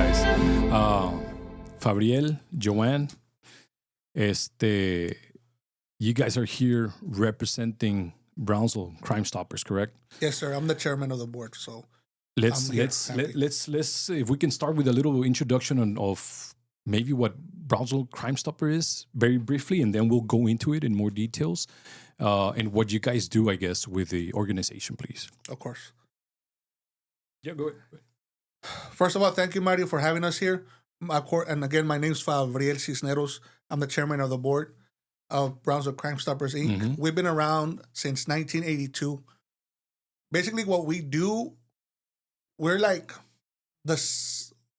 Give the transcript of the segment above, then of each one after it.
guys. Fabriel, Joan, you guys are here representing Brownsville Crime Stoppers, correct? Yes, sir. I'm the chairman of the board, so Let's if we can start with a little introduction of maybe what Brownsville Crime Stopper is, very briefly, and then we'll go into it in more details, and what you guys do, I guess, with the organization, please. Of course. Yeah, go ahead. First of all, thank you, Mario, for having us here. And again, my name is Fabriel Cisneros. I'm the chairman of the board of Brownsville Crime Stoppers, Inc. Mm-hmm. We've been around since 1982. Basically, what we do, we're like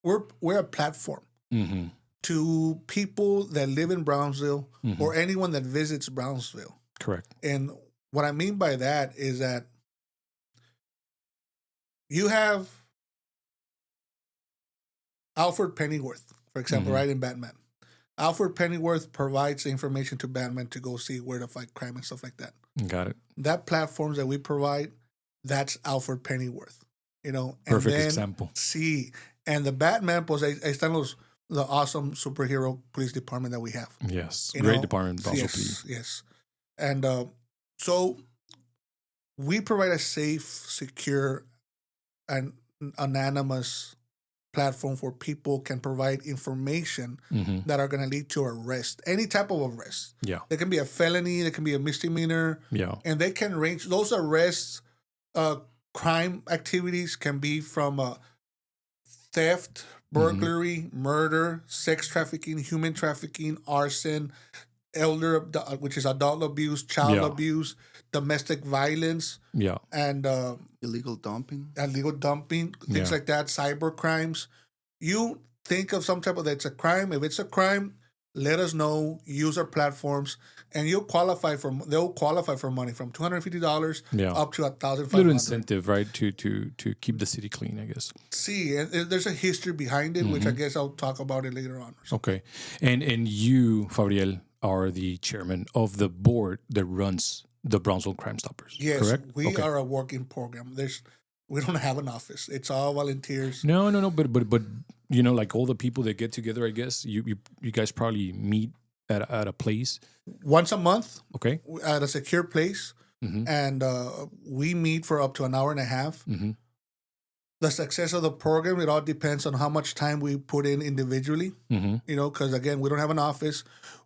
we're a platform Mm-hmm. to people that live in Brownsville Mm-hmm. or anyone that visits Brownsville. Correct. And what I mean by that is that you have Alfred Pennyworth, for example, Mhm. right, in Batman. Alfred Pennyworth provides information to Batman to go see where to fight crime and stuff like that. Got it. That platforms that we provide, that's Alfred Pennyworth, And Perfect then, example. Sí, and the Batman, pues ahí están the awesome superhero police department that we have. Yes. You Great know? department, Brownsville Yes, PD. yes. And so we provide a safe, secure, and anonymous platform where people can provide information Mm-hmm. that are going to lead to arrest, any type of arrest. Yeah. There can be a felony, there can be a misdemeanor, Yeah. and they can range. Those arrests, crime activities can be from theft, burglary, murder, sex trafficking, human trafficking, arson, which is adult abuse, child Yeah. abuse, domestic violence, Yeah. and Illegal dumping. illegal dumping, things Yeah. like that, cyber crimes. You think of some type of that's a crime. If it's a crime, let us know. Use our platforms, and they'll qualify for money from $250 Yeah. up to $1,500. Little incentive, right, to keep the city clean, I guess. See, and there's a history behind it, which I Mm-hmm. guess I'll talk about it later on. Okay. And you, Fabriel, are the chairman of the board that runs the Brownsville Crime Stoppers. Yes, correct? we Okay. are a working program. We don't have an office. It's all volunteers. No, but like all the people that get together, I guess you guys probably meet at a place. Once a month Okay. at a secure place, Mm-hmm. and we meet for up to an hour and a half. Mm-hmm. The success of the program, it all depends on how much time we put in individually, Mm-hmm. because again, we don't have an office.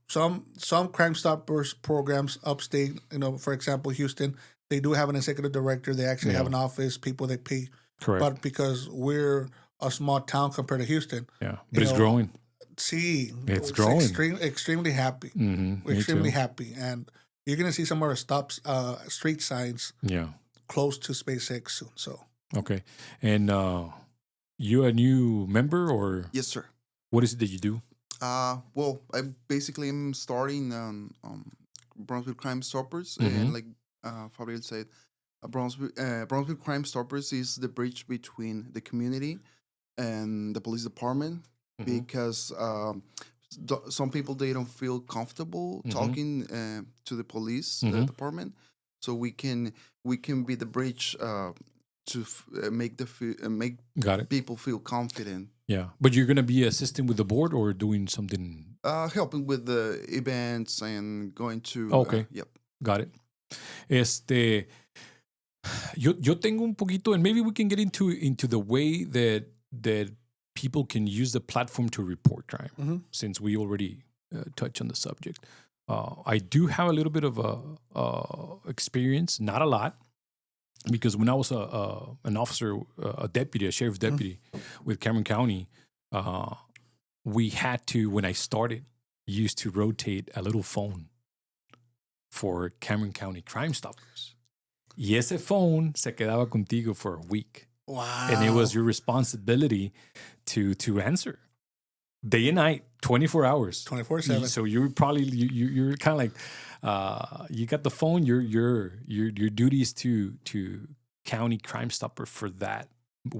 Some Crime Stoppers programs upstate, for example, Houston, they do have an executive director. They actually have Yeah. an office, people they pay. Correct. But because we're a small town compared to Houston, Yeah. But it's know, growing. see, It's growing. Extremely happy. Mm-hmm. We're Me extremely too. happy. And you're going to see some of our street signs Yeah. close to SpaceX soon. So Okay. And you a new member, or Yes, sir. what is it that you do? Well, I basically am starting Brownsville Crime Stoppers, Mhm. and like Fabriel said, Brownsville Crime Stoppers is the bridge between the community and the police department, Mhm. because some people, they don't feel comfortable Mhm. talking to the police Mhm. department, so we can be the bridge to make Got it. people feel confident. Yeah. But you're gonna be assisting with the board or doing something. Helping with the events and going to. Okay. Yep. Got it. Yo tengo un poquito, and maybe we can get into the way that people can use the platform to report crime, Mhm. since we already touched on the subject. I do have a little bit of experience, not a lot, because when I was an officer, a deputy, a sheriff's deputy with Cameron County, we had to, when I started, used to rotate a little phone for Cameron County Crime Stoppers. Y ese phone se quedaba contigo for a week. wow. And it was your responsibility to answer day and night, 24 hours. 24/7. So you're probably you're kind of like you got the phone. Your duty is to county Crime Stopper for that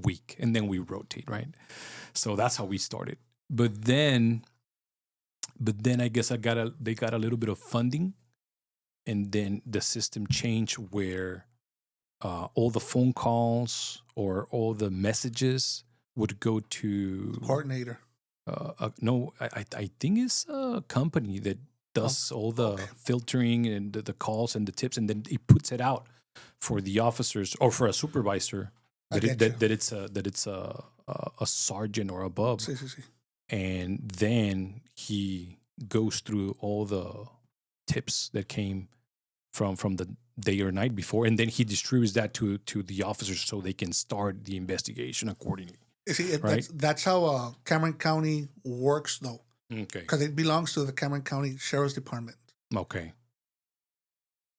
week, and then we rotate, right? So that's how we started. But then I guess they got a little bit of funding, and then the system changed where all the phone calls or all the messages would go to Coordinator. no, I think it's a company that does all the filtering and the calls and the tips, and then it puts it out for the officers or for a supervisor that it's a sergeant or above, and then he goes through all the tips that came from the day or night before, and then he distributes that to the officers so they can start the investigation accordingly. You see, right? that's how Cameron County works, though. Okay. Because it belongs to the Cameron County Sheriff's Department. Okay.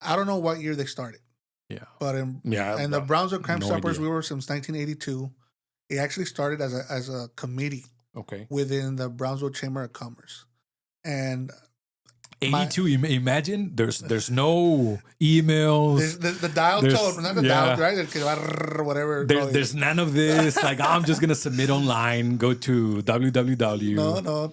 I don't know what year they started. Yeah. But the Brownsville Crime Stoppers, idea. we were since 1982. It actually started as a committee. Okay. Within the Brownsville Chamber of Commerce. And 82. Imagine there's no emails. The dial tone, not the dial, right? Whatever. There's none of this. Like, I'm just gonna submit online. Go to www. No. A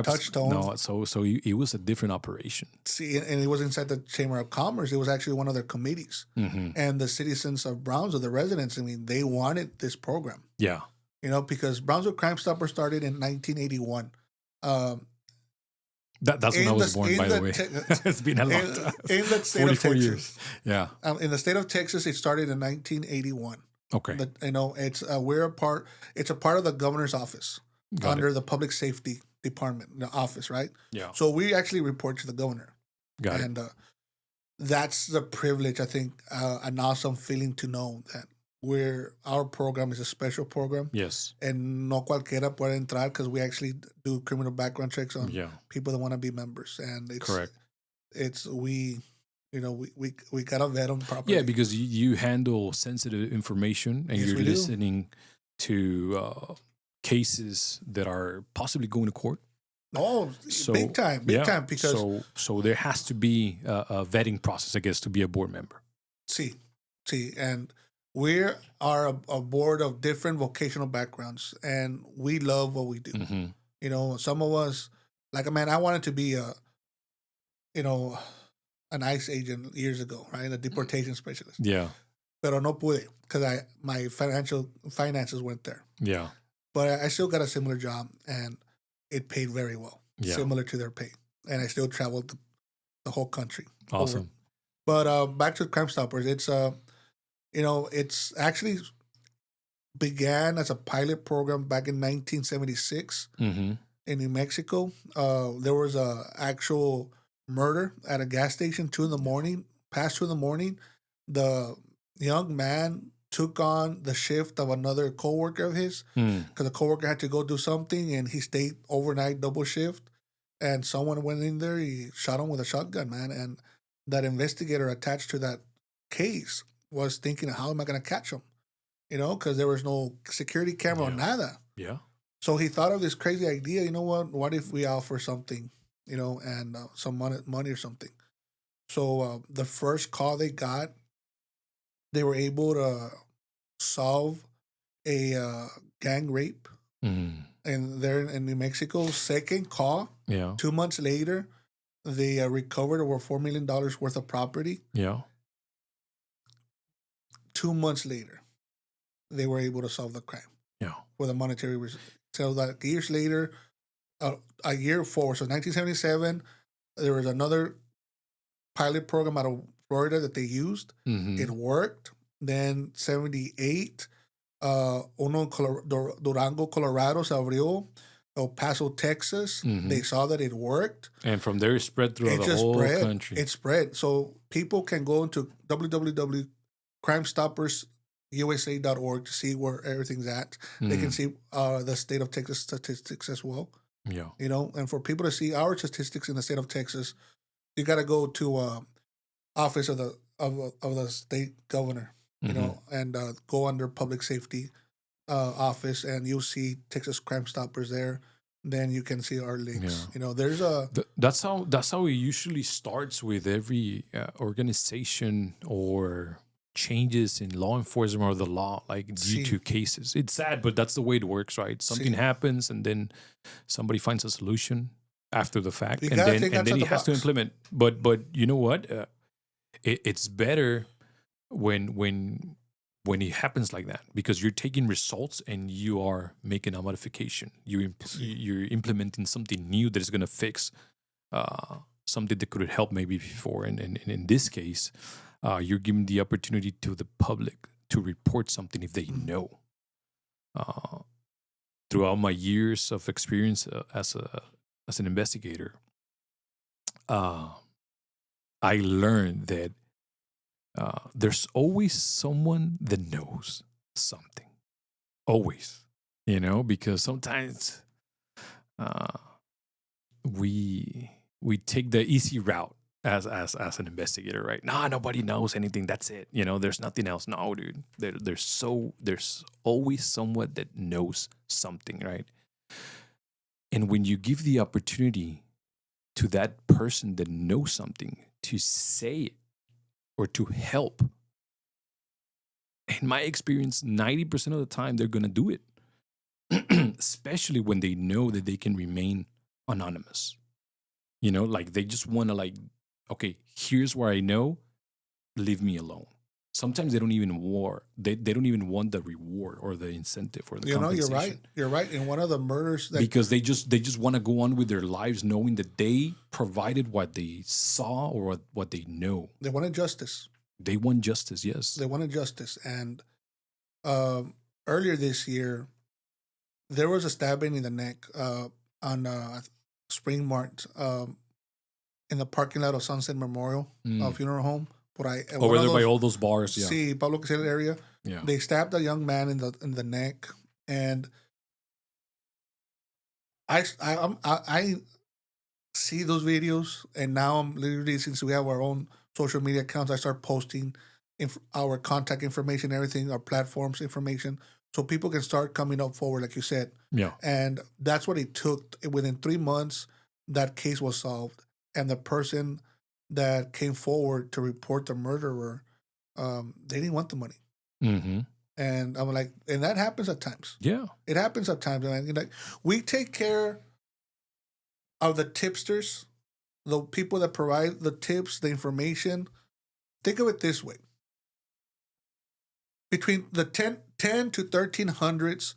touch tone. No. So it was a different operation. See, and it was inside the Chamber of Commerce. It was actually one of their committees. Mm-hmm. And the citizens of Brownsville, the residents, I mean, they wanted this program. Yeah. Because Brownsville Crime Stoppers started in 1981. That's when I was born, by the way. It's been a long time. In the state 44 of Texas. Years. Yeah. In the state of Texas, it started in 1981. Okay. It's a part of the governor's office under the public safety department, the office, right? Yeah. So we actually report to the governor. Got it. That's the privilege, I think, an awesome feeling to know that our program is a special program. Yes. And no cualquiera puede entrar because we actually do criminal background checks on people that want to be members. And it's correct. We gotta vet them properly. Yeah, because you handle sensitive information and you're listening to cases that are possibly going to court. Oh, big time. Because so there has to be a vetting process, I guess, to be a board member. See, and we are a board of different vocational backgrounds, and we love what we do. Mm-hmm. Some of us, I wanted to be an ICE agent years ago, right? A deportation specialist. Yeah. Pero no pude because my finances weren't there. Yeah. But I still got a similar job, and it paid very well, similar to their pay. And I still traveled the whole country. Awesome. But back to Crime Stoppers, it's actually began as a pilot program back in 1976 in New Mexico. There was a actual murder at a gas station, past 2 a.m. The young man took on the shift of another coworker of his because the coworker had to go do something, and he stayed overnight double shift. And someone went in there, he shot him with a shotgun, man. And that investigator attached to that case was thinking, how am I going to catch him? Because there was no security camera or nada. Yeah. So he thought of this crazy idea. You know what if we offer something, and some money or something. So the first call they got, they were able to solve a gang rape. And they're in New Mexico. Second call, 2 months later, they recovered over $4 million worth of property. Yeah. 2 months later, they were able to solve the crime. Yeah. With a monetary result. So that years later, a year forward, so 1977, there was another pilot program out of Florida that they used. It worked. Then 78, uno in Durango, Colorado, se abrió. El Paso, Texas. They saw that it worked. And from there, it spread throughout the whole country. It spread. So people can go into www.crimestoppersusa.org to see where everything's at. They can see the state of Texas statistics as well. Yeah. And for people to see our statistics in the state of Texas, you got to go to office of the state governor, and go under public safety office, and you'll see Texas Crime Stoppers there. Then you can see our links. Yeah. There's that's how it usually starts with every organization or changes in law enforcement or the law, due to cases. It's sad, but that's the way it works, right? Something happens, and then somebody finds a solution after the fact, and then he has to implement. But you know what? It's better when when it happens like that, because you're taking results and you are making a modification. You're implementing something new that is going to fix something that could help maybe before. And in this case, you're giving the opportunity to the public to report something if they know. Throughout my years of experience as an investigator, I learned that there's always someone that knows something. Always, because sometimes we take the easy route as an investigator, right? Nah, nobody knows anything. That's it. There's nothing else. No, dude. There's always someone that knows something, right? And when you give the opportunity to that person that knows something to say it or to help, in my experience, 90% of the time they're gonna do it, especially when they know that they can remain anonymous. Like they just want to okay, here's where I know, leave me alone. Sometimes they don't even they don't even want the reward or the incentive or the compensation. You're right. In one of the murders, because they just want to go on with their lives knowing that they provided what they saw or what they know. They wanted justice. They want justice, yes. They wanted justice. And earlier this year, there was a stabbing in the neck on Spring Mart in the parking lot of Sunset Memorial Funeral Home. Over there by all those bars, yeah. See, Pablo Casella area. Yeah. They stabbed a young man in the neck, and I see those videos, and now I'm literally, since we have our own social media accounts, I start posting our contact information, everything, our platforms information, so people can start coming up forward, like you said. Yeah. And that's what it took. Within 3 months, that case was solved, and the person that came forward to report the murderer, they didn't want the money. Mm-hmm. And I'm like, and that happens at times. Yeah. It happens at times. And we take care of the tipsters, the people that provide the tips, the information. Think of it this way. Between the 10 to 1300s,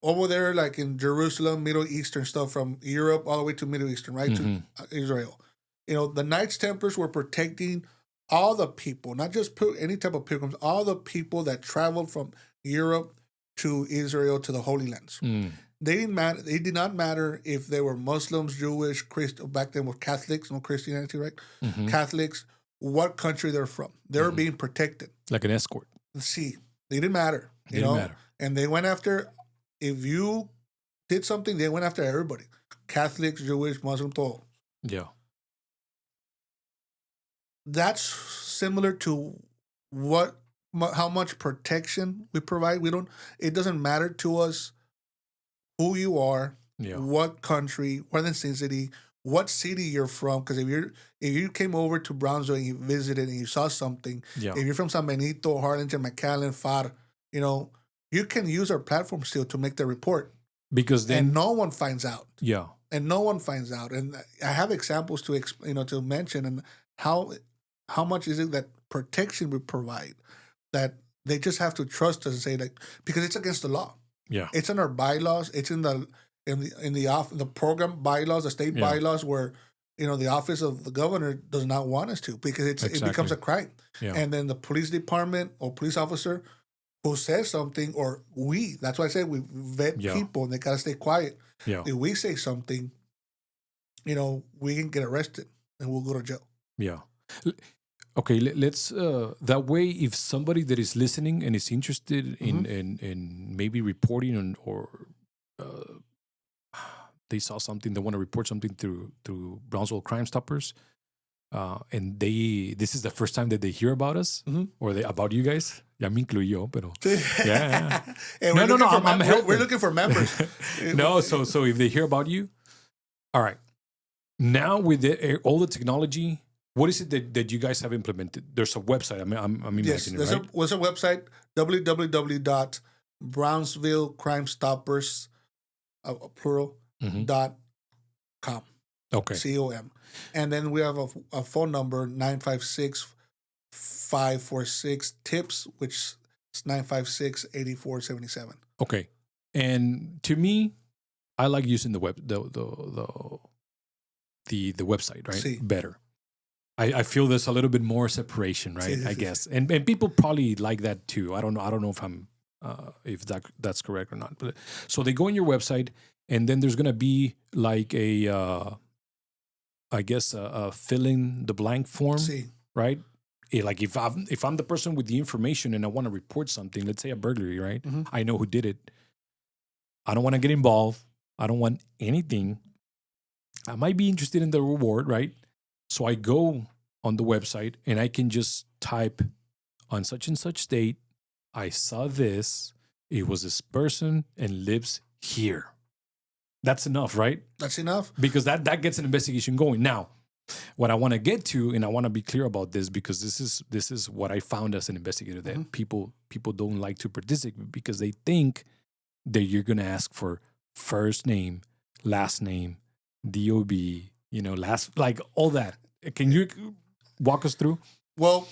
over there, like in Jerusalem, Middle Eastern stuff, from Europe all the way to Middle Eastern, right, to Israel. The Knights Templars were protecting all the people, not just any type of pilgrims, all the people that traveled from Europe to Israel to the Holy Lands. They didn't matter. It did not matter if they were Muslims, Jewish, Christian. Back then, were Catholics, no Christianity, right? Mm-hmm. Catholics, what country they're from, they were being protected, like an escort. See, they didn't matter. They didn't matter, and they went after. If you did something, they went after everybody: Catholics, Jewish, Muslim, all. Yeah. That's similar to how much protection we provide. It doesn't matter to us who you are, what country, what ethnicity, what city you're from. Because if you came over to Brownsville and you visited and you saw something, if you're from San Benito, Harlingen, McAllen, FAR, you can use our platform still to make the report. Because then, and no one finds out. Yeah. And no one finds out. And I have examples to mention, and how much is it that protection we provide, that they just have to trust us and say, like, because it's against the law. Yeah. It's in our bylaws. It's in the program bylaws, the state bylaws, where the office of the governor does not want us to, because it becomes a crime. Yeah. And then the police department or police officer who says something, or that's why I said we vet people and they gotta stay quiet. Yeah. If we say something, we can get arrested and we'll go to jail. Yeah. Okay, let's that way, if somebody that is listening and is interested in maybe reporting on, or they saw something, they want to report something through Brownsville Crime Stoppers, and this is the first time that they hear about us, or about you guys. Ya me incluyó, pero yeah. No, I'm helping. We're looking for members. No, so if they hear about you, all right. Now with all the technology, what is it that you guys have implemented? There's a website. I'm imagining, right? There's a website, www.brownsvillecrimstoppers, .com. Okay. .com. And then we have a phone number, 956-546-TIPS, which It's 956-8477. Okay. And to me, I like using the website, right? Sí. Better. I feel there's a little bit more separation, right? Sí, I sí, guess. And people probably like that too. I don't know if I'm if that's correct or not. But so they go on your website, and then there's gonna be like a I guess a fill in the blank form, Sí. right? Like if I'm the person with the information and I want to report something, let's say a burglary, right? Mhm. I know who did it. I don't want to get involved. I don't want anything. I might be interested in the reward, right? So I go on the website and I can just type on such and such date, I saw this. It was this person and lives here. That's enough, right? That's enough. Because that gets an investigation going. Now, what I want to get to, and I want to be clear about this, because this is what I found as an investigator, that people don't like to participate because they think that you're gonna ask for first name, last name, DOB, last, like all that. Can you walk us through? Well,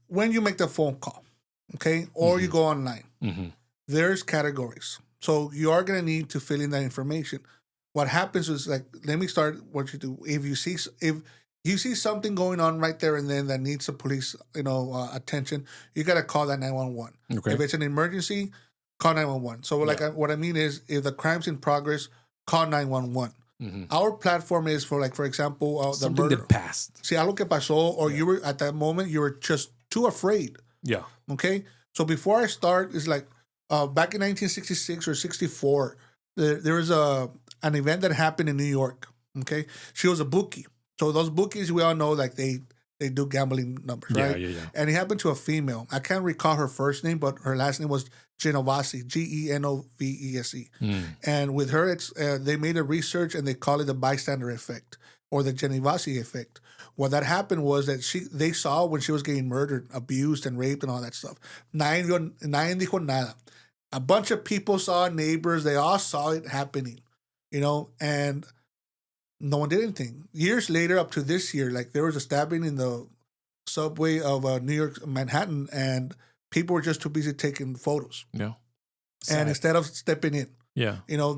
when you make the phone call, okay, or you go online, there's categories. So you are going to need to fill in that information. What happens is, like, let me start what you do. If you see something going on right there and then that needs the police, attention, you got to call that 911. Okay. If it's an emergency, call 911. So what I mean is, if the crime's in progress, call 911. Our platform is for example, the something murder. that passed. Si algo que pasó, or you were at that moment, you were just too afraid. Yeah. Okay. So before I start, it's like back in 1966 or 64, there was an event that happened in New York. Okay. She was a bookie. So those bookies, we all know, like they do gambling numbers, right? Yeah. And it happened to a female. I can't recall her first name, but her last name was Genovese, Genovese. And with her, it's they made a research and they call it the bystander effect or the Genovese effect. What that happened was that they saw when she was getting murdered, abused, and raped and all that stuff. Nadie dijo nada. A bunch of people saw, neighbors, they all saw it happening, and no one did anything. Years later, up to this year, like there was a stabbing in the subway of New York, Manhattan, and people were just too busy taking photos. Yeah. And instead of stepping in,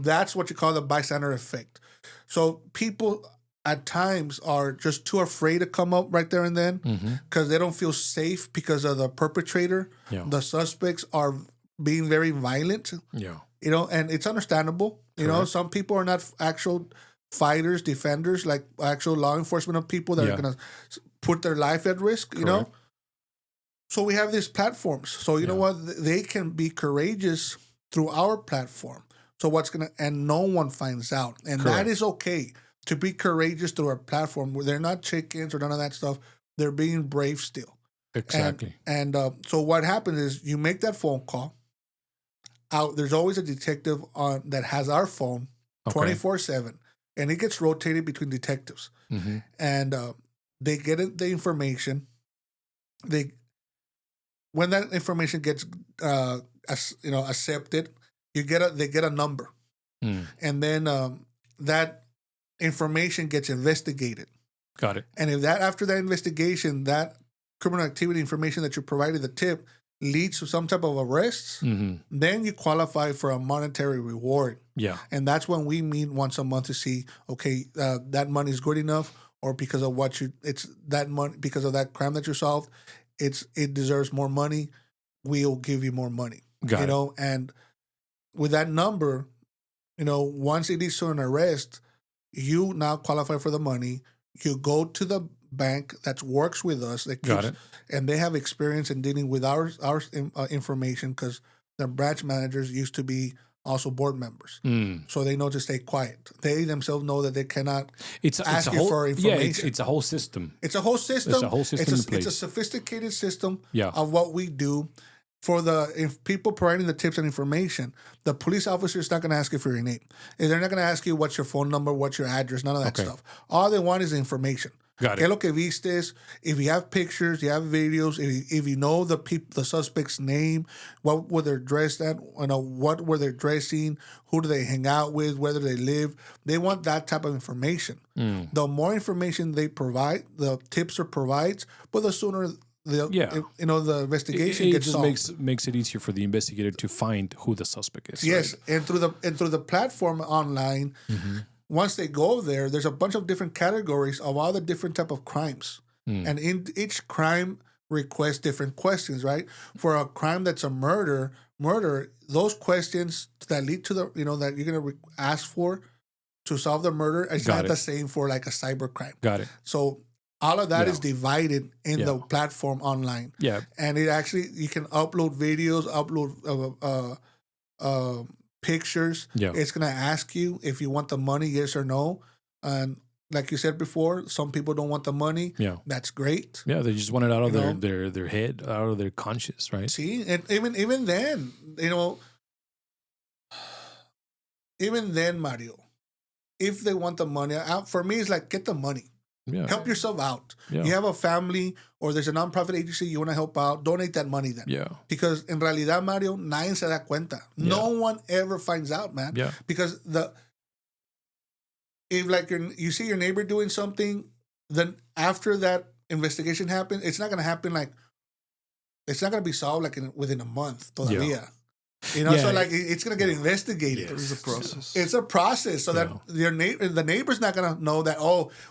that's what you call the bystander effect. So people at times are just too afraid to come up right there and then because they don't feel safe because of the perpetrator. Yeah. The suspects are being very violent. Yeah. And it's understandable. Correct. Some people are not actual fighters, defenders, like actual law enforcement of people that are going to put their life at risk, Correct. So we have these platforms. So you know what? They can be courageous through our platform. So and no one finds out. And Correct. That is okay to be courageous through our platform. They're not chickens or none of that stuff. They're being brave still. Exactly. And so what happens is you make that phone call. There's always a detective that has our phone 24/7. And it gets rotated between detectives. And they get the information. When that information gets accepted, they get a number. And then that information gets investigated. Got it. And if after that investigation, that criminal activity information that you provided the tip leads to some type of arrests, then you qualify for a monetary reward. Yeah. And that's when we meet once a month to see, okay, that money is good enough, or because of that money, because of that crime that you solved, it deserves more money. We'll give you more money. Got it. And with that number, once it leads to an arrest, you now qualify for the money. You go to the bank that works with us. Got it. And they have experience in dealing with our information because their branch managers used to be also board members. So they know to stay quiet. They themselves know that they cannot ask you for information. Yeah, it's a whole system. It's a whole system. It's a whole system in place. It's a sophisticated system of what we do. For if people providing the tips and information, the police officer is not going to ask you for your name. They're not going to ask you what's your phone number, what's your address, none of that stuff. All they want is information. Got it. ¿Qué lo que vistes? If you have pictures, you have videos, if you know the suspect's name, what were they dressed at, what were they dressing, who do they hang out with, whether they live, they want that type of information. The more information they provide, the tipster provides, but the sooner the investigation It gets just solved. makes it easier for the investigator to find who the suspect is. Yes, right? and through the platform online, once they go there, there's a bunch of different categories of all the different type of crimes, and in each crime requests different questions. Right, for a crime that's a murder, those questions that lead to the that you're gonna ask for to solve the murder is Got not it. the same for like a cyber crime. Got it. So all of that Yeah. is divided in Yeah. the platform online. Yeah. And it actually, you can upload videos, upload pictures. Yeah. It's going to ask you if you want the money, yes or no. And like you said before, some people don't want the money. Yeah. That's great. Yeah. They just want it out of You their head, out of their conscience, right? See, and even then, even then, Mario, if they want the money, for me, it's like, get the money. Yeah. Help yourself out. Yeah. You have a family or there's a nonprofit agency you want to help out, donate that money then. Yeah. Because in realidad, Mario, nadie se da cuenta. No one ever finds out, man. Yeah. Because if like you see your neighbor doing something, then after that investigation happens, it's not going to happen it's not going to be solved within a month todavía. So like it's going to get investigated. It's a process. It's a process, so that the neighbor's not gonna know that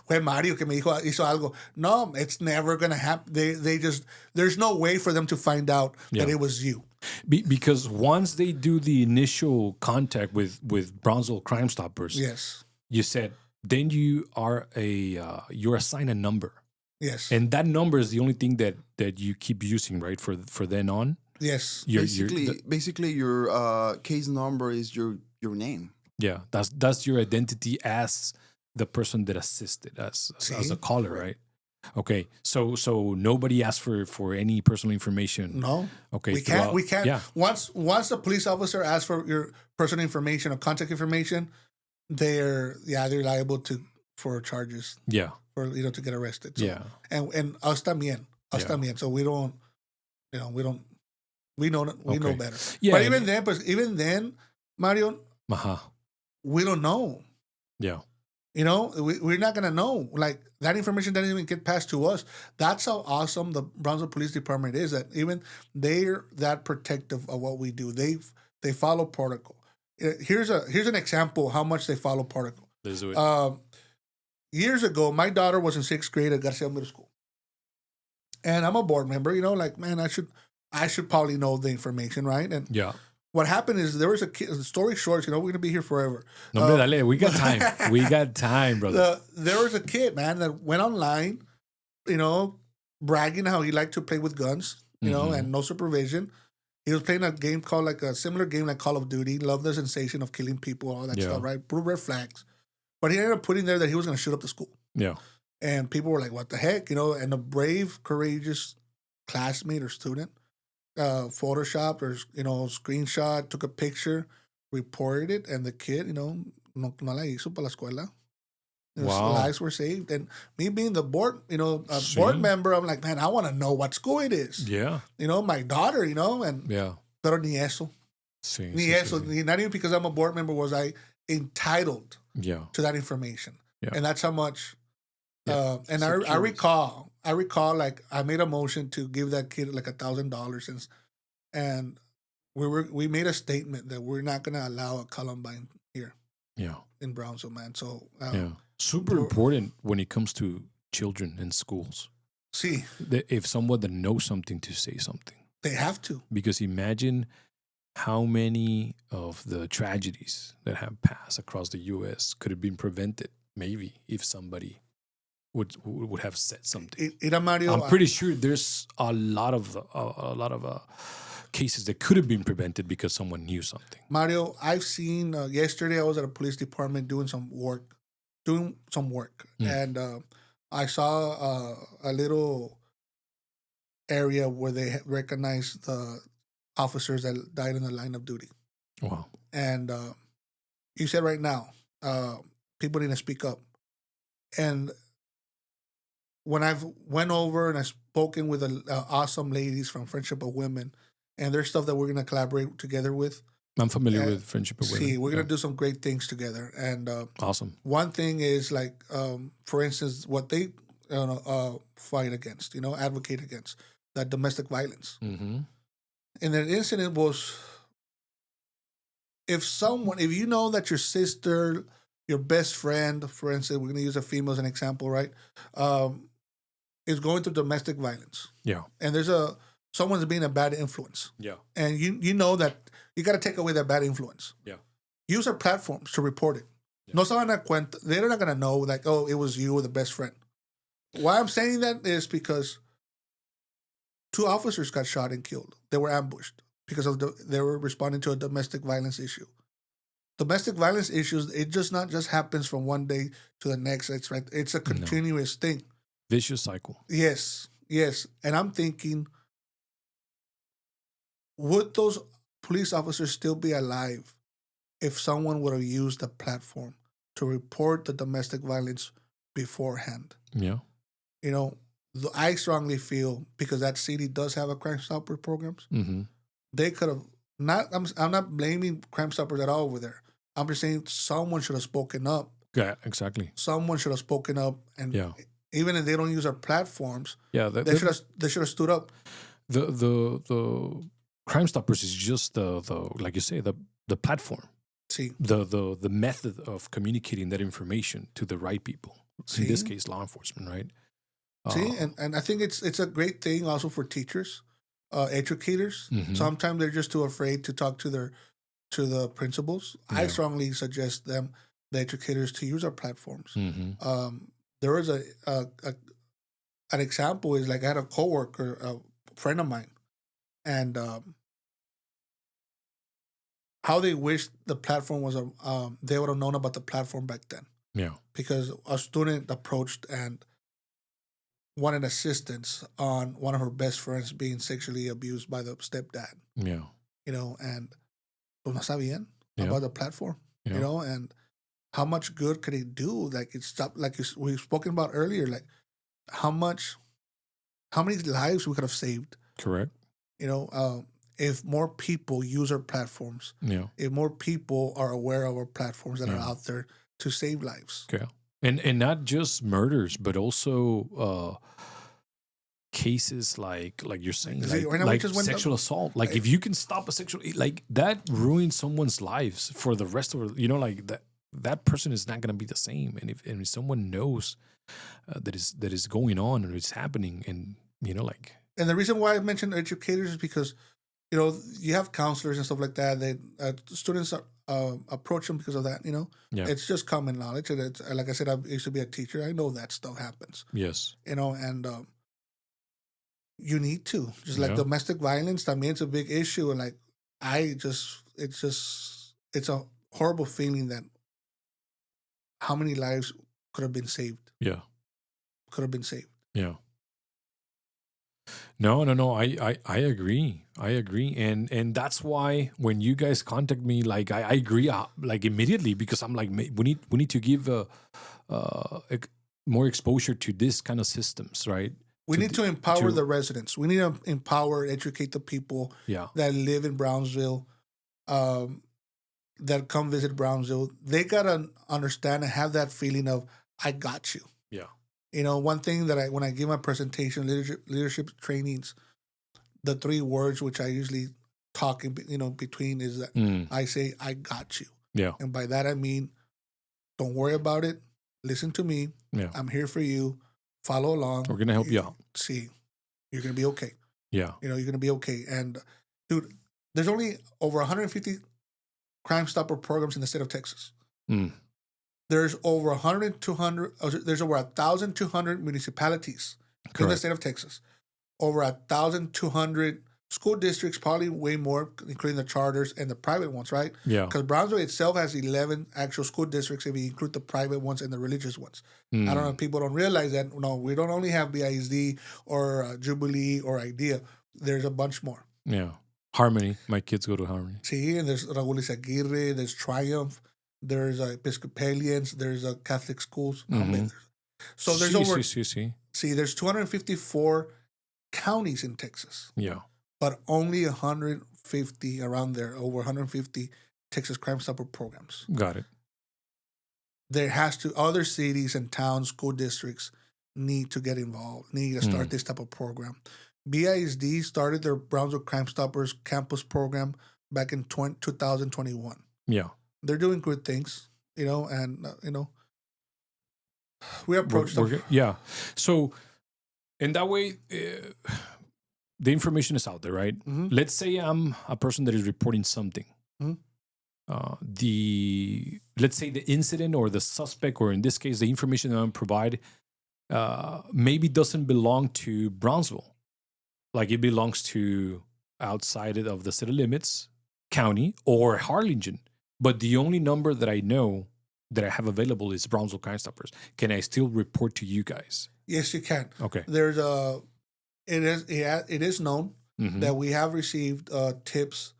fue Mario que me hizo algo. No, it's never gonna happen. They just there's no way for them to find out that it was you. Because once they do the initial contact with Brownsville Crime Stoppers, Yes, you said then you are you're assigned a number, yes, and that number is the only thing that you keep using, right? For then on. yes. Basically, your case number is your name. Yeah, that's your identity as the person that assisted as a caller, right? Okay, so nobody asked for any personal information. No. Okay, We can't. Yeah. Once a police officer asks for your personal information or contact information, they're liable for charges Yeah. for to get arrested. So, Yeah. And us también. So we don't. We know better. Yeah, But even then, Mario, we don't know. Yeah. We're not gonna know. Like that information doesn't even get passed to us. That's how awesome the Brownsville Police Department is. That even they're that protective of what we do. They follow protocol. Here's an example of how much they follow protocol. Let's do it. Years ago, my daughter was in 6th grade at Garcia Middle School, and I'm a board member. Man, I should probably know the information, right? And Yeah. what happened is there was a kid, story short, we're going to be here forever. No, dale, we got time. We got time, brother. There was a kid, man, that went online, bragging how he liked to play with guns, and no supervision. He was playing a game called like a similar game like Call of Duty, loved the sensation of killing people, all that stuff, right? Blue red flags. But he ended up putting there that he was going to shoot up the school. Yeah. And people were like, what the heck? And a brave, courageous classmate or student photoshopped or screenshot, took a picture, reported it, and the kid, no la hizo para la escuela. Wow. Lives were saved. And me being the board, board member, I'm like, man, I want to know what school it is. Yeah. My daughter, and Yeah. pero ni eso. Sí, Ni sí, eso. sí. Not even because I'm a board member was I entitled Yeah. to that information. Yeah. And that's how much. And I Security. recall, like I made a motion to give that kid like $1,000, and we made a statement that we're not going to allow a Columbine here Yeah. in Brownsville, man. So Yeah. Super important when it comes to children in schools. see, If someone that knows something to say something. they have to. Because imagine how many of the tragedies that have passed across the U.S. could have been prevented, maybe, if somebody would have said something. Mario, I'm pretty sure there's a lot of cases that could have been prevented because someone knew something. Mario, I've seen yesterday I was at a police department doing some work, and I saw a little area where they recognized the officers that died in the line of duty. Wow. And you said right now, people need to speak up. And when I've went over and I've spoken with the awesome ladies from Friendship of Women, and there's stuff that we're going to collaborate together with. I'm familiar with Friendship of Women. See, we're going to do some great things together. And awesome. One thing is like, for instance, what they fight against, advocate against, that domestic violence. Mm-hmm. And that incident was, if you know that your sister, your best friend, for instance, we're going to use a female as an example, right? Is going through domestic violence. Yeah. And someone's being a bad influence. Yeah. And you know that you got to take away that bad influence. Yeah. Use our platforms to report it. Yeah. No se van a dar cuenta. They're not going to know, like, oh, it was you or the best friend. Why I'm saying that is because 2 officers got shot and killed. They were ambushed because they were responding to a domestic violence issue. Domestic violence issues, it just not just happens from one day to the next. It's a continuous thing. Vicious cycle. Yes. And I'm thinking, would those police officers still be alive if someone would have used the platform to report the domestic violence beforehand? Yeah. You know, I strongly feel, because that city does have a Crime Stopper programs, Mm-hmm. they could have not. I'm not blaming Crime Stoppers at all over there. I'm just saying someone should have spoken up. Yeah, exactly. Someone should have spoken up, and Yeah. even if they don't use our platforms, Yeah, they should have stood up. The Crime Stoppers is just the like you say, the platform, See, the method of communicating that information to the right people. In this See? case, law enforcement, right? see, and I think it's a great thing also for teachers, educators. Mhm. Sometimes they're just too afraid to talk to the principals. I Yeah. strongly suggest the educators, to use our platforms. Mm-hmm. There was an example is, like, I had a coworker, a friend of mine, and how they wished the platform was they would have known about the platform back then, Yeah. because a student approached and wanted assistance on one of her best friends being sexually abused by the stepdad, Yeah. and pues no sabían Yeah. about the platform, Yeah. and how much good could it do? Like, it's stopped, like we've spoken about earlier, like how many lives we could have saved, Correct. if more people use our platforms, Yeah. if more people are aware of our platforms that are Yeah. out there to save lives. Okay. And not just murders, but also cases like you're saying, See, right now we like just went sexual assault. Like, if you can stop a sexual, like, that ruins someone's lives for the rest of it. Like that person is not going to be the same. And if someone knows that is going on and it's happening, and like, And the reason why I mentioned educators is because, you have counselors and stuff like that. They students approach them because of that. yeah, It's just common knowledge, and it's, like I said, I used to be a teacher. I know that stuff happens. yes, And you need to, just like Yeah. domestic violence. I mean, it's a big issue, and like it's a horrible feeling that how many lives could have been saved. yeah. Could have been saved. Yeah. No. I agree. And that's why when you guys contact me, like, I agree, like, immediately, because I'm like, we need to give more exposure to this kind of systems, right? We need to empower to- the residents. We need to empower, educate the people Yeah. that live in Brownsville, that come visit Brownsville. They gotta understand and have that feeling of, I got you. Yeah. One thing that when I give my presentation, leadership trainings, the 3 words which I usually talk in, between is that I say, I got you. Yeah. And by that I mean, don't worry about it. Listen to me. Yeah. I'm here for you. Follow along. We're gonna help you out. See, you're gonna be okay. Yeah. You're gonna be okay. And dude, there's only over 150 Crime Stopper programs in the state of Texas. Mm. There's over 200. There's over 1,200 municipalities in the Correct. state of Texas. Over 1,200 school districts, probably way more, including the charters and the private ones, right? Yeah. Because Brownsville itself has 11 actual school districts if you include the private ones and the religious ones. Mm. I don't know if people don't realize that. No, we don't only have BISD or Jubilee or IDEA. There's a bunch more. Yeah. Harmony. My kids go to Harmony. See, and there's Raúl Izaguirre, there's Triumph, there's Episcopalians, there's Catholic schools. Mhm. So there's over, See. see, there's 254 counties in Texas, Yeah. but only 150 around there, over 150 Texas Crime Stopper programs. Got it. There has to, other cities and towns, school districts need to get involved, need to start this type of program, BISD started their Brownsville Crime Stoppers campus program back in 2021. Yeah. They're doing good things, and we approached them. Yeah. So in that way, the information is out there, right? Mhm. Let's say I'm a person that is reporting something. Mhm. Let's say the incident or the suspect, or in this case, the information that I'm provide, maybe doesn't belong to Brownsville. Like it belongs to outside of the city limits, county, or Harlingen. But the only number that I know that I have available is Brownsville Crime Stoppers. Can I still report to you guys? Yes, you can. Okay. There's it is known Mhm. that we have received tips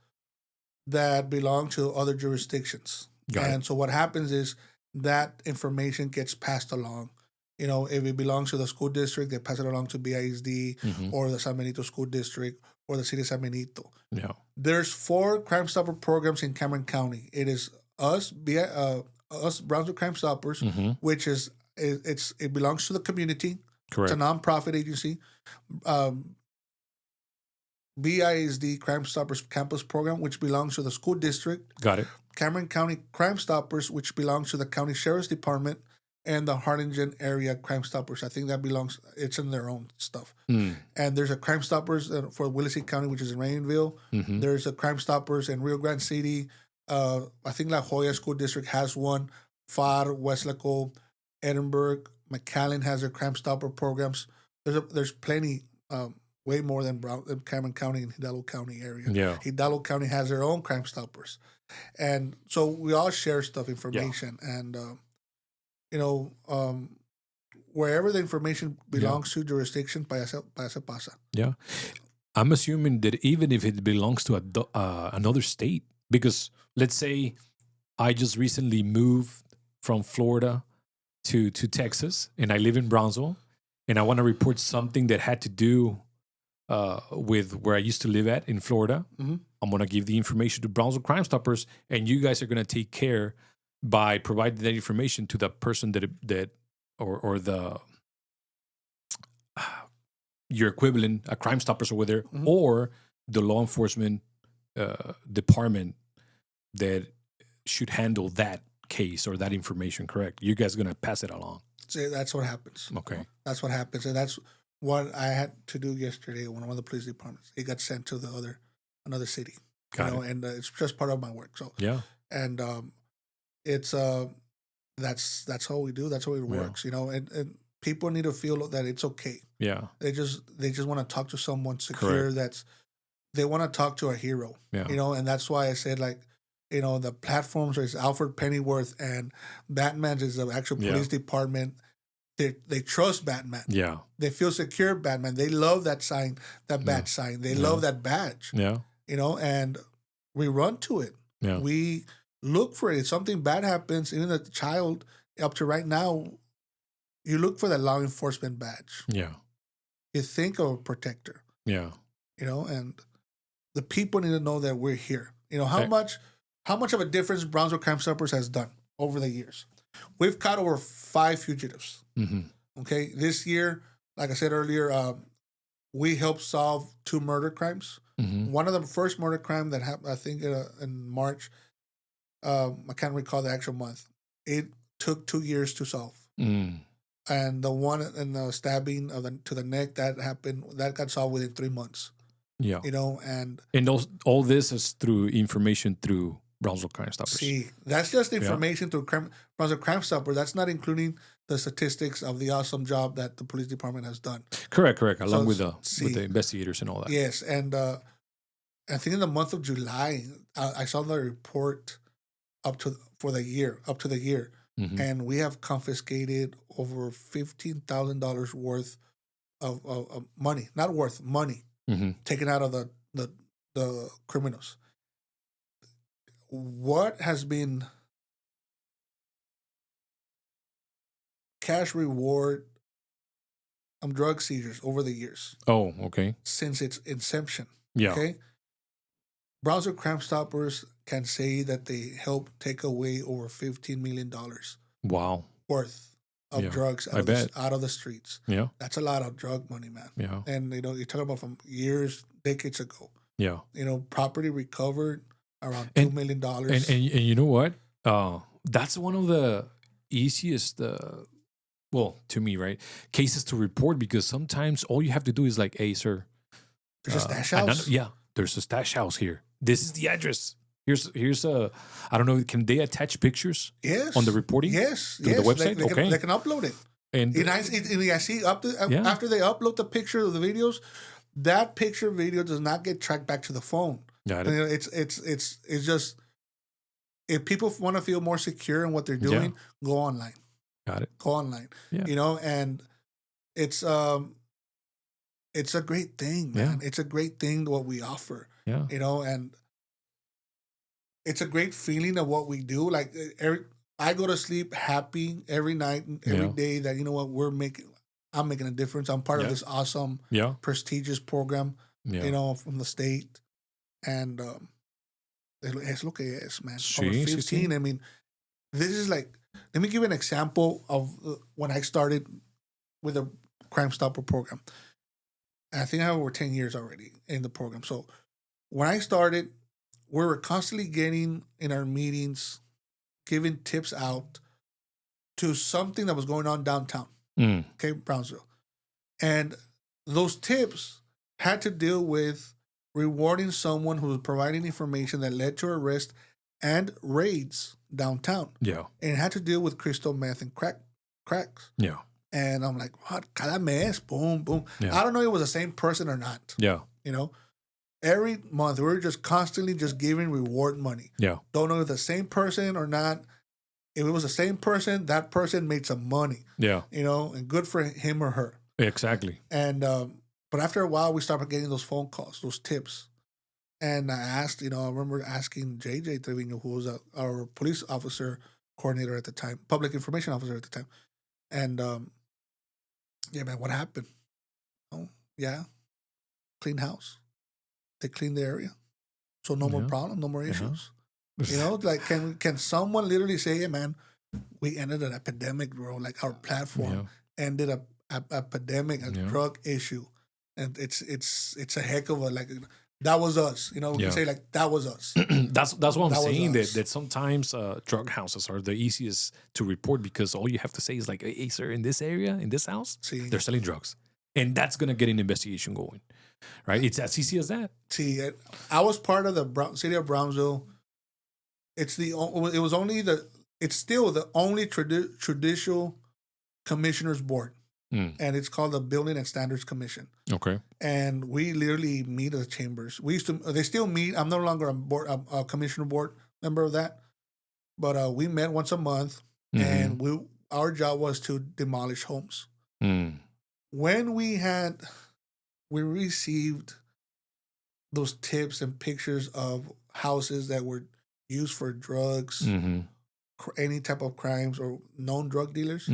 that belong to other jurisdictions. Got it. And so what happens is that information gets passed along. If it belongs to the school district, they pass it along to BISD Mhm. or the San Benito School District or the City of San Benito. Yeah. There's 4 Crime Stopper programs in Cameron County. It is us, Brownsville Crime Stoppers, Mhm. which is it belongs to the community. Correct. It's a nonprofit agency. BISD Crime Stoppers Campus Program, which belongs to the school district. Got it. Cameron County Crime Stoppers, which belongs to the County Sheriff's Department, and the Harlingen Area Crime Stoppers. I think that it's in their own stuff. Mm. And there's a Crime Stoppers for Willacy County, which is in Rainville. Mhm. There's a Crime Stoppers in Rio Grande City. I think La Jolla School District has one. FAR, Westlaco, Edinburgh, McAllen has their Crime Stopper programs. There's plenty, way more than Cameron County and Hidalgo County area. Yeah. Hidalgo County has their own Crime Stoppers. And so we all share information. And, wherever the information belongs to jurisdiction, se pasa. Yeah. I'm assuming that even if it belongs to another state, because let's say I just recently moved from Florida to Texas, and I live in Brownsville, and I want to report something that had to do with where I used to live at in Florida. Mhm. I'm going to give the information to Brownsville Crime Stoppers, and you guys are going to take care by providing that information to the person that or the your equivalent, a Crime Stoppers over there, Mhm. or the law enforcement department that should handle that case or that information. Correct? You guys are going to pass it along. So that's what happens. Okay. That's what happens. And that's what I had to do yesterday when one of the police departments. It got sent to another city. Got it. And it's just part of my work. So Yeah. and it's that's how we do. That's how it works. And people need to feel that it's okay. Yeah. They just want to talk to someone secure. They want to talk to a hero. Yeah. And that's why I said the platforms is Alfred Pennyworth and Batman's is the actual police department. They trust Batman. Yeah. They feel secure Batman. They love that sign, that bat sign. They love that badge. Yeah. And we run to it. Yeah. We look for it. If something bad happens, even a child, up to right now, you look for that law enforcement badge. Yeah. You think of a protector. Yeah. And the people need to know that we're here. How much of a difference Brownsville Crime Stoppers has done over the years. We've caught over 5 fugitives. Mm-hmm. Okay, this year, like I said earlier, we helped solve 2 murder crimes. Mm-hmm. One of the first murder crime that happened, I think, in March. I can't recall the actual month. It took 2 years to solve. Mm. And the one in the stabbing to the neck that got solved within 3 months. Yeah. And all this is through information through Brownsville Crime Stoppers. See, that's just information through Brownsville Crime Stoppers. That's not including the statistics of the awesome job that the police department has done. Correct. Along with the investigators and all that. Yes, and I think in the month of July, I saw the report up to the year, Mm-hmm. and we have confiscated over $15,000 worth of money, not worth money, Mm-hmm. taken out of the criminals. What has been cash reward drug seizures over the years Oh, okay. since its inception? Yeah. Okay. Brownsville Crime Stoppers can say that they helped take away over $15 million Wow. worth of Yeah, drugs I bet. out of the streets. Yeah, That's a lot of drug money, man. yeah, And you're talking about from years, decades ago. yeah. Property recovered around And $2 million. and you know what? That's one of the easiest, well, to me, right, cases to report, because sometimes all you have to do is like, hey, sir, There's a stash and house. yeah, there's a stash house here. This is the address. Here's a, I don't know. Can they attach pictures Yes. on the reporting? Yes. To the website? They can upload it. And And I see Yeah. after they upload the picture of the videos, that picture video does not get tracked back to the phone. got And, it. it's just, if people want to feel more secure in what they're doing, go online. Got it. Go online. Yeah. And it's a great thing, man. Yeah. It's a great thing what we offer. Yeah. And it's a great feeling of what we do. Like I go to sleep happy every night, every day that what I'm making a difference. I'm part of this awesome, prestigious program, from the state, and es lo que es, man. Over 15. I mean, this is like. Let me give you an example of when I started with a Crime Stopper program. And I think I have over 10 years already in the program. So when I started, we were constantly getting in our meetings, giving tips out to something that was going on downtown, okay, Brownsville. And those tips had to deal with rewarding someone who was providing information that led to arrest and raids downtown. Yeah. And it had to deal with crystal meth and cracks. Yeah. And I'm like, what? Cada mes, boom, boom. Yeah. I don't know if it was the same person or not. Yeah. Every month we were just constantly just giving reward money. Yeah. Don't know if the same person or not. If it was the same person, that person made some money. Yeah. And good for him or her. Exactly. And but after a while, we started getting those phone calls, those tips. And I asked, I remember asking JJ Trevino, who was our police officer coordinator at the time, public information officer at the time. And, yeah, man, what happened? Oh, yeah, clean house. They cleaned the area. So no more problem, no more issues. Like, can someone literally say, yeah, man, we ended an epidemic, bro. Like our platform ended a epidemic, a drug issue. And it's a heck of a, like, that was us. We can say, like, that was us. That's what I'm saying, us. that sometimes drug houses are the easiest to report, because all you have to say is like, hey, sir, in this area, in this house, they're selling drugs. And that's going to get an investigation going, right? It's as easy as that. See, I was part of the city of Brownsville. It's still the only traditional commissioner's board. And it's called the Building and Standards Commission. Okay. And we literally meet at the chambers. They still meet. I'm no longer a commissioner board member of that, but we met once a month, and our job was to demolish homes. When we received those tips and pictures of houses that were used for drugs, any type of crimes or known drug dealers.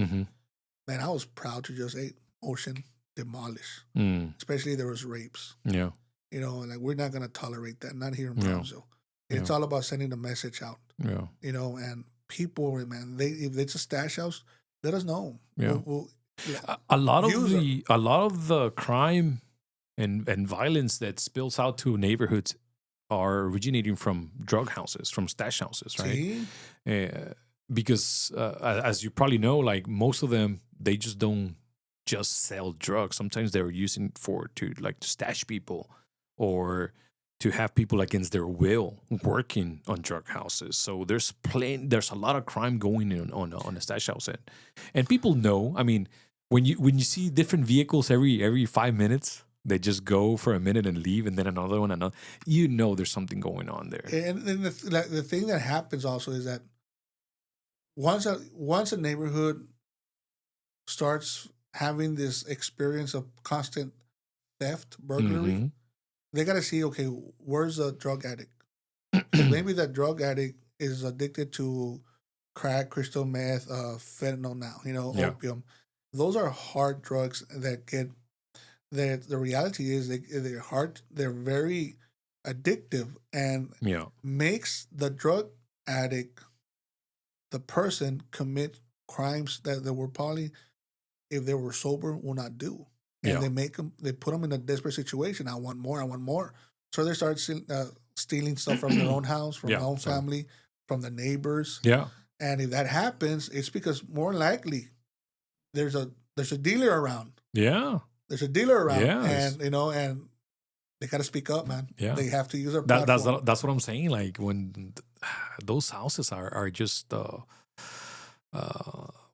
Man, I was proud to just ocean demolish. Especially there was rapes. Yeah. Like we're not gonna tolerate that. Not here in Brownsville. It's all about sending a message out. Yeah. And people, man, if it's a stash house, let us know. Yeah. A lot of the crime and violence that spills out to neighborhoods are originating from drug houses, from stash houses, right? Because as you probably know, like most of them, they just don't just sell drugs. Sometimes they're using to stash people, or to have people against their will working on drug houses. So there's a lot of crime going on a stash house end. And people know. I mean, when you see different vehicles every 5 minutes, they just go for a minute and leave, and then another one, there's something going on there. And the thing that happens also is that once a neighborhood starts having this experience of constant theft, burglary, they got to see, okay, where's the drug addict? Maybe that drug addict is addicted to crack, crystal meth, fentanyl now, opium. Those are hard drugs that get, the reality is they're very addictive, and makes the drug addict, the person, commit crimes that were probably, if they were sober, will not do. And they put them in a desperate situation. I want more. So they start stealing stuff from their own house, from their own family, from the neighbors. Yeah. And if that happens, it's because more likely there's a dealer around. Yeah. There's a dealer around. Yes. And and they got to speak up, man. Yeah. They have to use their platform. That's what I'm saying. Like when those houses are just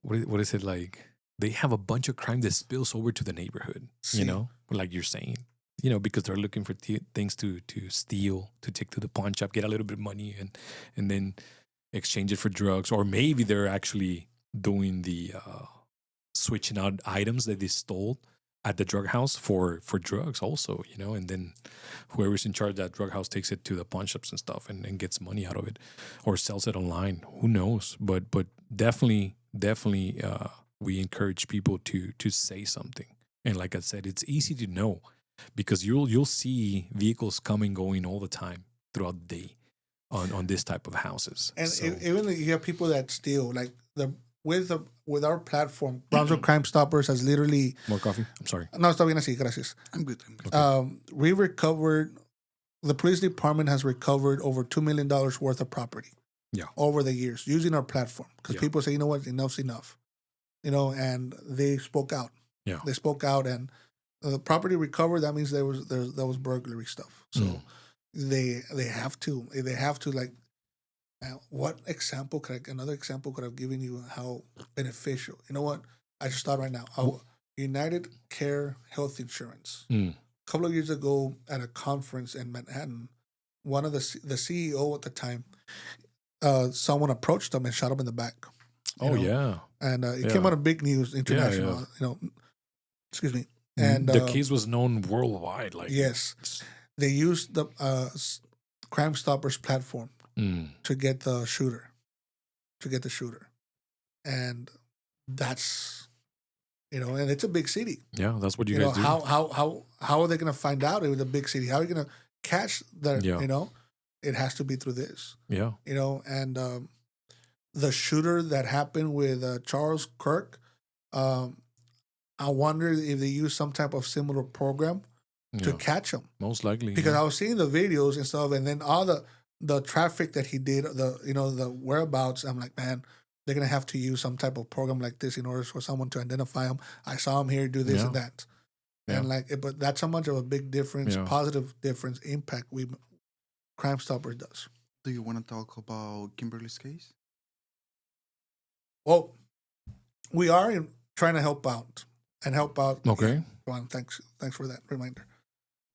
what is it like? They have a bunch of crime that spills over to the neighborhood. You know, like you're saying. You know, because they're looking for things to steal, to take to the pawn shop, get a little bit of money, and then exchange it for drugs, or maybe they're actually doing the switching out items that they stole at the drug house for drugs also, you know, and then whoever's in charge of that drug house takes it to the pawn shops and stuff and gets money out of it or sells it online. Who knows? But definitely we encourage people to say something. And like I said, it's easy to know because you'll see vehicles coming, going all the time throughout the day on this type of houses. And even if you have people that steal, like with our platform, Brownsville Crime Stoppers has literally... More coffee? I'm sorry. No, está bien así, gracias. I'm good. Okay. We recovered... The police department has recovered over $2 million worth of property over the years using our platform. Because people say, you know what, enough's enough. You know, and they spoke out. Yeah. They spoke out, and the property recovered, that means there was burglary stuff. So they have to like... what example another example could have given you how beneficial? You know what? I just thought right now. United Care Health Insurance. A couple of years ago at a conference in Manhattan, one of the CEO at the time, someone approached him and shot him in the back. And it came out of big news, international. You know, excuse me. And the case was known worldwide. Like yes, they used the Crime Stoppers platform to get the shooter, and that's, you know, and it's a big city. Yeah, that's what you guys do. How are they going to find out it was a big city? How are you going to catch the? You know, it has to be through this. Yeah, you know, and the shooter that happened with Charles Kirk, I wonder if they use some type of similar program to catch him. Most likely, because I was seeing the videos and stuff, and then all the traffic that he did, the whereabouts. I'm like, man, they're gonna have to use some type of program like this in order for someone to identify him. I saw him here do this and that, and but that's how much of a big difference, positive difference, impact Crime Stoppers does. Do you want to talk about Kimberly's case? Well, we are trying to help out. Okay. Joan, thanks for that reminder.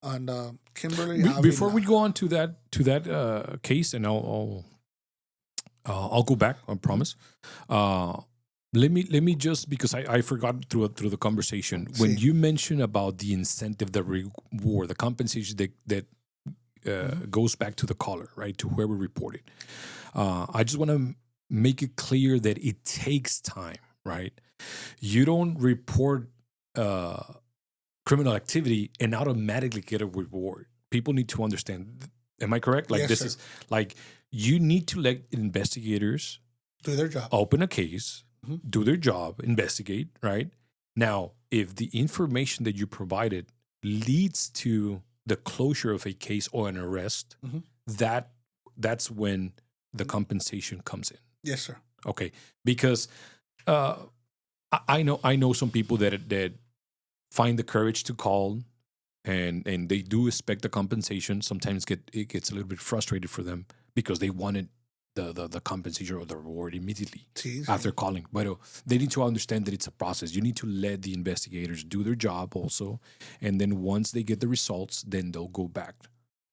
And Kimberly, before we go on to that case, and I'll go back. I promise. Let me just, because I forgot through the conversation when you mentioned about the incentive, the reward, the compensation that goes back to the caller, right, to whoever reported. I just want to make it clear that it takes time, right? You don't report criminal activity and automatically get a reward. People need to understand. Am I correct? Like, yes, this is like, you need to let investigators do their job, open a case, do their job, investigate, right? Now, if the information that you provided leads to the closure of a case or an arrest, that's when the compensation comes in. Yes, sir. Okay, because I know some people that find the courage to call, and they do expect the compensation. Sometimes it gets a little bit frustrated for them because they wanted the compensation or the reward immediately after calling. But they need to understand that it's a process. You need to let the investigators do their job also, and then once they get the results, then they'll go back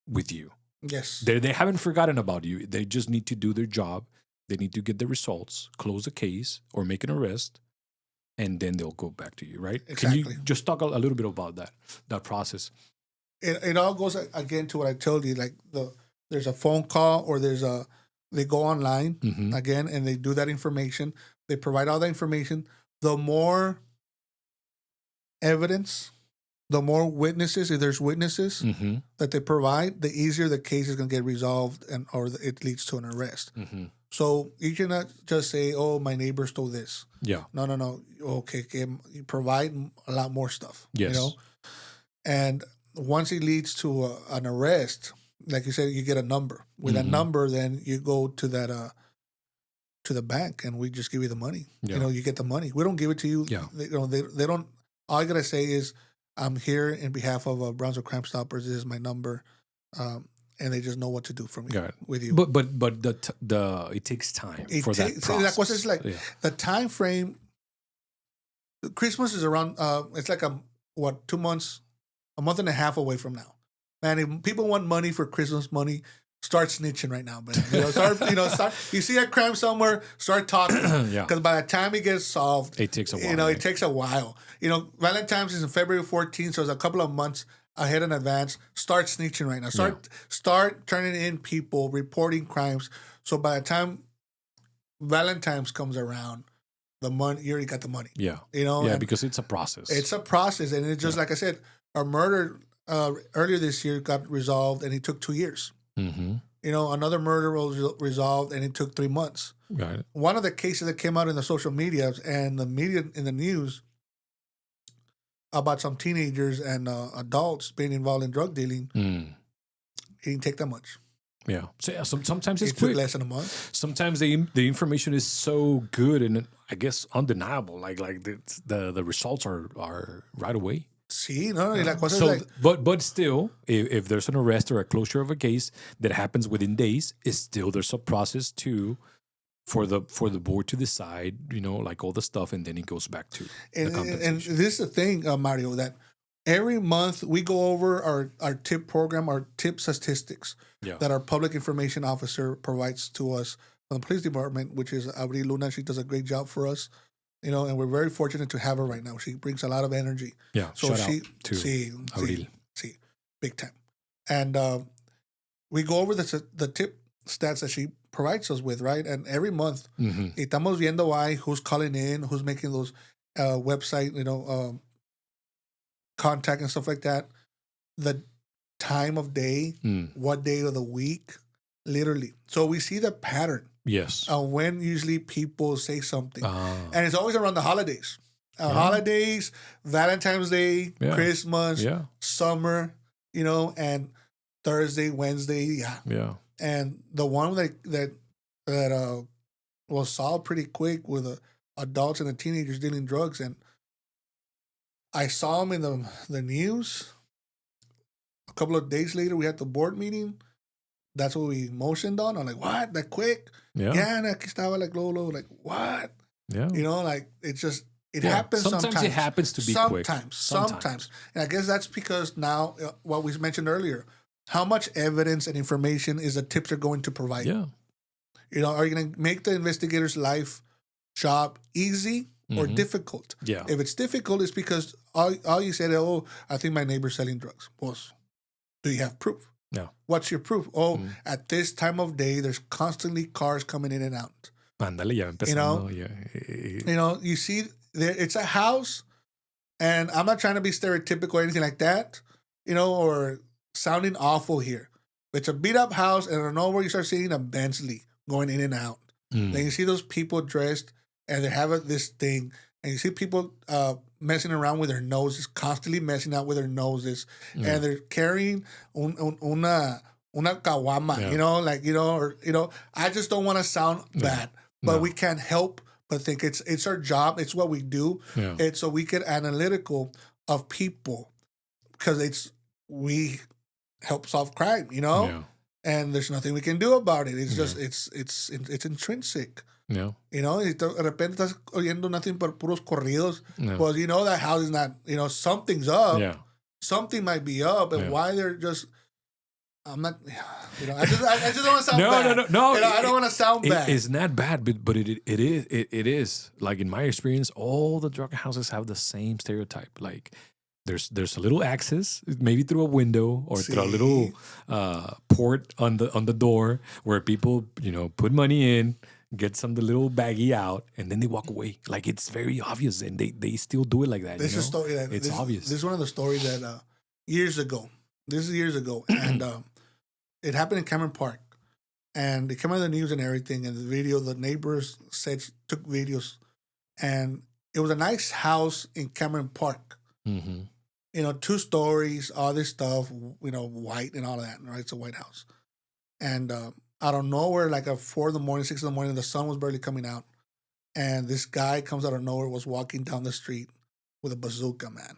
with you. Yes, they haven't forgotten about you. They just need to do their job. They need to get the results, close the case, or make an arrest, and then they'll go back to you, right? Exactly. Can you just talk a little bit about that process? It all goes again to what I told you. Like there's a phone call, or they go online again, and they do that information. They provide all that information. The more evidence, the more witnesses, if there's witnesses that they provide, the easier the case is going to get resolved, or it leads to an arrest. So you cannot just say, "Oh, my neighbor stole this." Yeah. No. Okay, you provide a lot more stuff. Yes. You know, and once it leads to an arrest, like you said, you get a number. With a number, then you go to that to the bank, and we just give you the money. Yeah. You know, you get the money. We don't give it to you. Yeah. They don't. All I gotta say is, I'm here in behalf of Brownsville Crime Stoppers. This is my number, and they just know what to do for me with you. But the it takes time for that process. It's like the time frame. Christmas is around. It's like 2 months, a month and a half away from now. Man, if people want money for Christmas money, start snitching right now. But start. You see a crime somewhere, start talking. Yeah. Because by the time it gets solved, it takes a while. It takes a while. Valentine's is on February 14th, so it's a couple of months ahead in advance. Start snitching right now. Start turning in people, reporting crimes. So by the time Valentine's comes around, the money, you already got the money. Yeah. Because it's a process. It's a process, and it's just like I said, a murder earlier this year got resolved, and it took 2 years. Mm-hmm. Another murder was resolved, and it took 3 months. Right. One of the cases that came out in the social media and the media in the news about some teenagers and adults being involved in drug dealing, it didn't take that much. Yeah. So sometimes it's It quick. took less than a month. Sometimes the information is so good and I guess undeniable. Like the results are right away. Sí, no, y la cosa So, es like, but still, if there's an arrest or a closure of a case that happens within days, there's a process for the board to decide, like all the stuff, and then it goes back to the compensation. and this is the thing, Mario, that every month we go over our tip program, our tip statistics that our public information officer provides to us from the police department, which is Abril Luna. She does a great job for us. And we're very fortunate to have her right now. She brings a lot of energy. Yeah, so shout out to Abril. Big time. And we go over the tip stats that she provides us with, right? And every month, estamos viendo who's calling in, who's making those website, contact and stuff like that. The time of day, what day of the week, literally. So we see the pattern. Yes. When usually people say something. And it's always around the holidays. Holidays, Valentine's Day, Christmas, summer, and Thursday, Wednesday, Yeah. And the one that was solved pretty quick with adults and the teenagers dealing drugs. And I saw them in the news. A couple of days later, we had the board meeting. That's what we motioned on. I'm like, what? That quick? Yeah. Aquí estaba like Lolo. Like, what? Yeah. It happens sometimes. Sometimes it happens to be quick. Sometimes. And I guess that's because now, what we mentioned earlier, how much evidence and information is the tips are going to provide? Yeah. Are you going to make the investigator's job easy or difficult? Yeah. If it's difficult, it's because all you said, I think my neighbor's selling drugs. Well, do you have proof? Yeah. What's your proof? At this time of day, there's constantly cars coming in and out. Ándale, ya empezando. Yeah. You see, it's a house, and I'm not trying to be stereotypical or anything like that, or sounding awful here. It's a beat up house, and I don't know where you start seeing a Bentley going in and out. Then you see those people dressed, and they have this thing, and you see people messing around with their noses, constantly messing out with their noses, and they're carrying una caguama, I just don't want to sound bad, but we can't help but think it's our job, it's what we do. Yeah. It's so we get analytical of people because we help solve crime, Yeah. and there's nothing we can do about it. It's just it's intrinsic. Yeah. Y de repente estás oyendo nothing but puros corridos. Yeah. Well, that house is not, something's up. Yeah. Something might be up, and why they're just. I'm not. I just don't want to sound bad. No. I don't want to sound bad. It's not bad, but it is. Like in my experience, all the drug houses have the same stereotype. Like there's a little access, maybe through a window or through a little port on the door where people put money in, get some the little baggie out, and then they walk away. Like it's very obvious, and they still do it like that. This is a story that it's obvious. This is one of the stories that years ago. This is years ago, and it happened in Cameron Park. and it came out in the news and everything. And the video, the neighbors took videos, and it was a nice house in Cameron Park. Mm-hmm. 2 stories, all this stuff, white and all of that, right? It's a white house. And out of nowhere, like at 4 in the morning, 6 in the morning, the sun was barely coming out. And this guy comes out of nowhere, was walking down the street with a bazooka, man.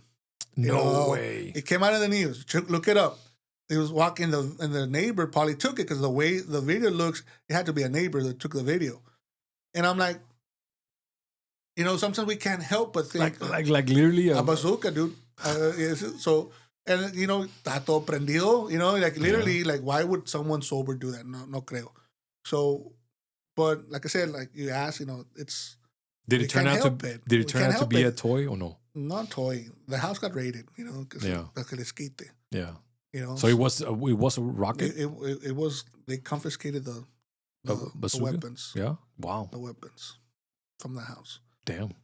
No way. It came out of the news. Look it up. He was walking, and the neighbor probably took it because the way the video looks, it had to be a neighbor that took the video. And I'm like, sometimes we can't help but think. Like literally a bazooka, dude. So, and está todo prendido, like literally, like why would someone sober do that? No creo. So, but like I said, like you asked, it's. Did it turn out to be a toy or no? Not toy. The house got raided, because Yeah. So it was a rocket. It was. They confiscated the weapons. Yeah. Wow. The weapons from the house. Damn.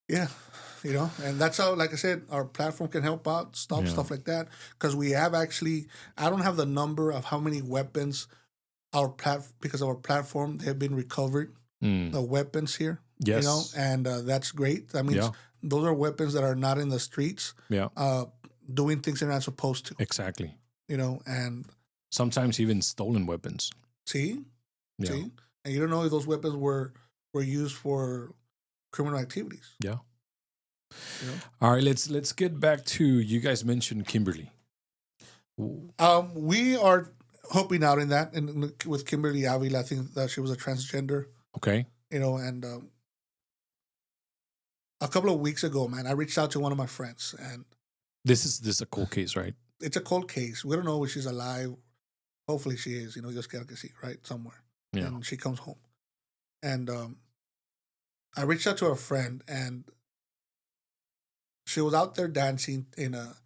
Yeah, and that's how, like I said, our platform can help out, stop stuff like that. Because we have actually, I don't have the number of how many weapons because of our platform, they have been recovered, the weapons here. Yes. And that's great. That means those are weapons that are not in the streets, doing things they're not supposed to. Exactly. And sometimes even stolen weapons. See? Yeah. See? And you don't know if those weapons were used for criminal activities. Yeah. All right, let's get back to, you guys mentioned Kimberly. We are hoping out in that, and with Kimberly Avila, I think that she was a transgender. Okay. And a couple of weeks ago, man, I reached out to one of my friends, and this is a cold case, right? It's a cold case. We don't know if she's alive. Hopefully she is. Dios quiera que sí, right? Somewhere. Yeah. And she comes home, and I reached out to a friend, and she was out there dancing in a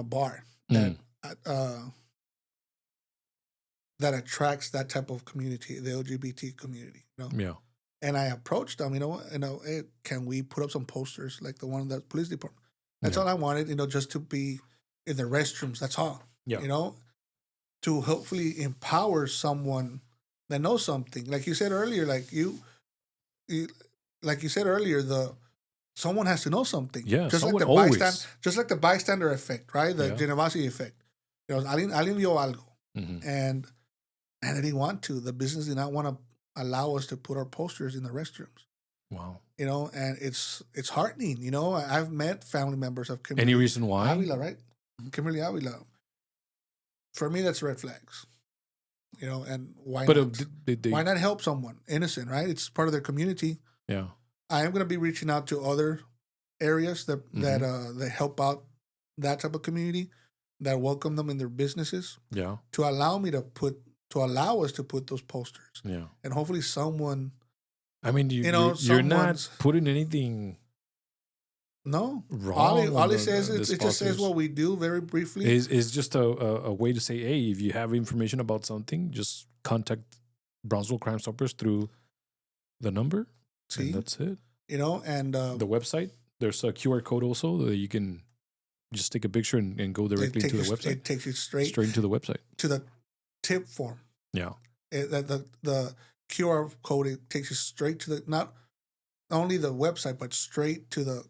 bar that attracts that type of community, the LGBT community. Yeah. And I approached them, hey, can we put up some posters like the one in the police department? That's all I wanted, just to be in the restrooms. That's all. Yeah. To hopefully empower someone that knows something. Like you said earlier, someone has to know something. Yeah, just someone like always. Just like the bystander effect, right? The generosity effect. Alguien vio algo. Mm-hmm. And they didn't want to. The business did not want to allow us to put our posters in the restrooms. Wow. And it's heartening. I've met family members of Kimberly. Any reason why? Avila, right? Kimberly Avila. For me, that's red flags. And why not? Why not help someone innocent, right? It's part of their community. Yeah. I am going to be reaching out to other areas that help out that type of community, that welcome them in their businesses. Yeah. To allow us to put those posters. Yeah. And hopefully someone. I mean, you're not putting anything. No. Wrong. All it says it just says what we do very briefly. It's just a way to say, hey, if you have information about something, just contact Brownsville Crime Stoppers through the number. See? And that's it. And the website, there's a QR code also that you can just take a picture and go directly to the website. It takes you straight into the website. To the tip form. Yeah. The QR code, it takes you straight to not only the website, but straight to the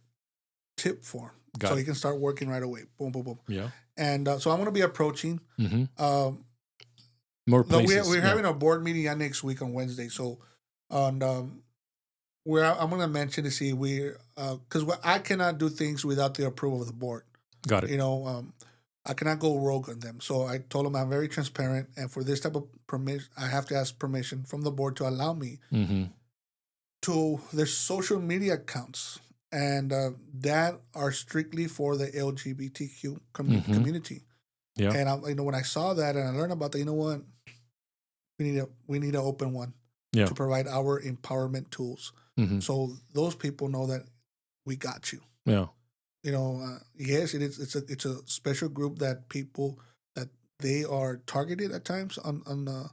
tip form. So you can start working right away. Boom, boom, boom. Yeah. And so I'm going to be approaching. Mm-hmm. More places. We're having a board meeting next week on Wednesday. So I'm going to mention to see because I cannot do things without the approval of the board. Got it. I cannot go rogue on them. So I told them I'm very transparent, and for this type of permission, I have to ask permission from the board to allow me to their social media accounts, and that are strictly for the LGBTQ community. Yeah. And when I saw that and I learned about that, you know what? We need to open one to provide our empowerment tools. Mm-hmm. So those people know that we got you. Yeah. Yes, it is. It's a special group that people that they are targeted at times on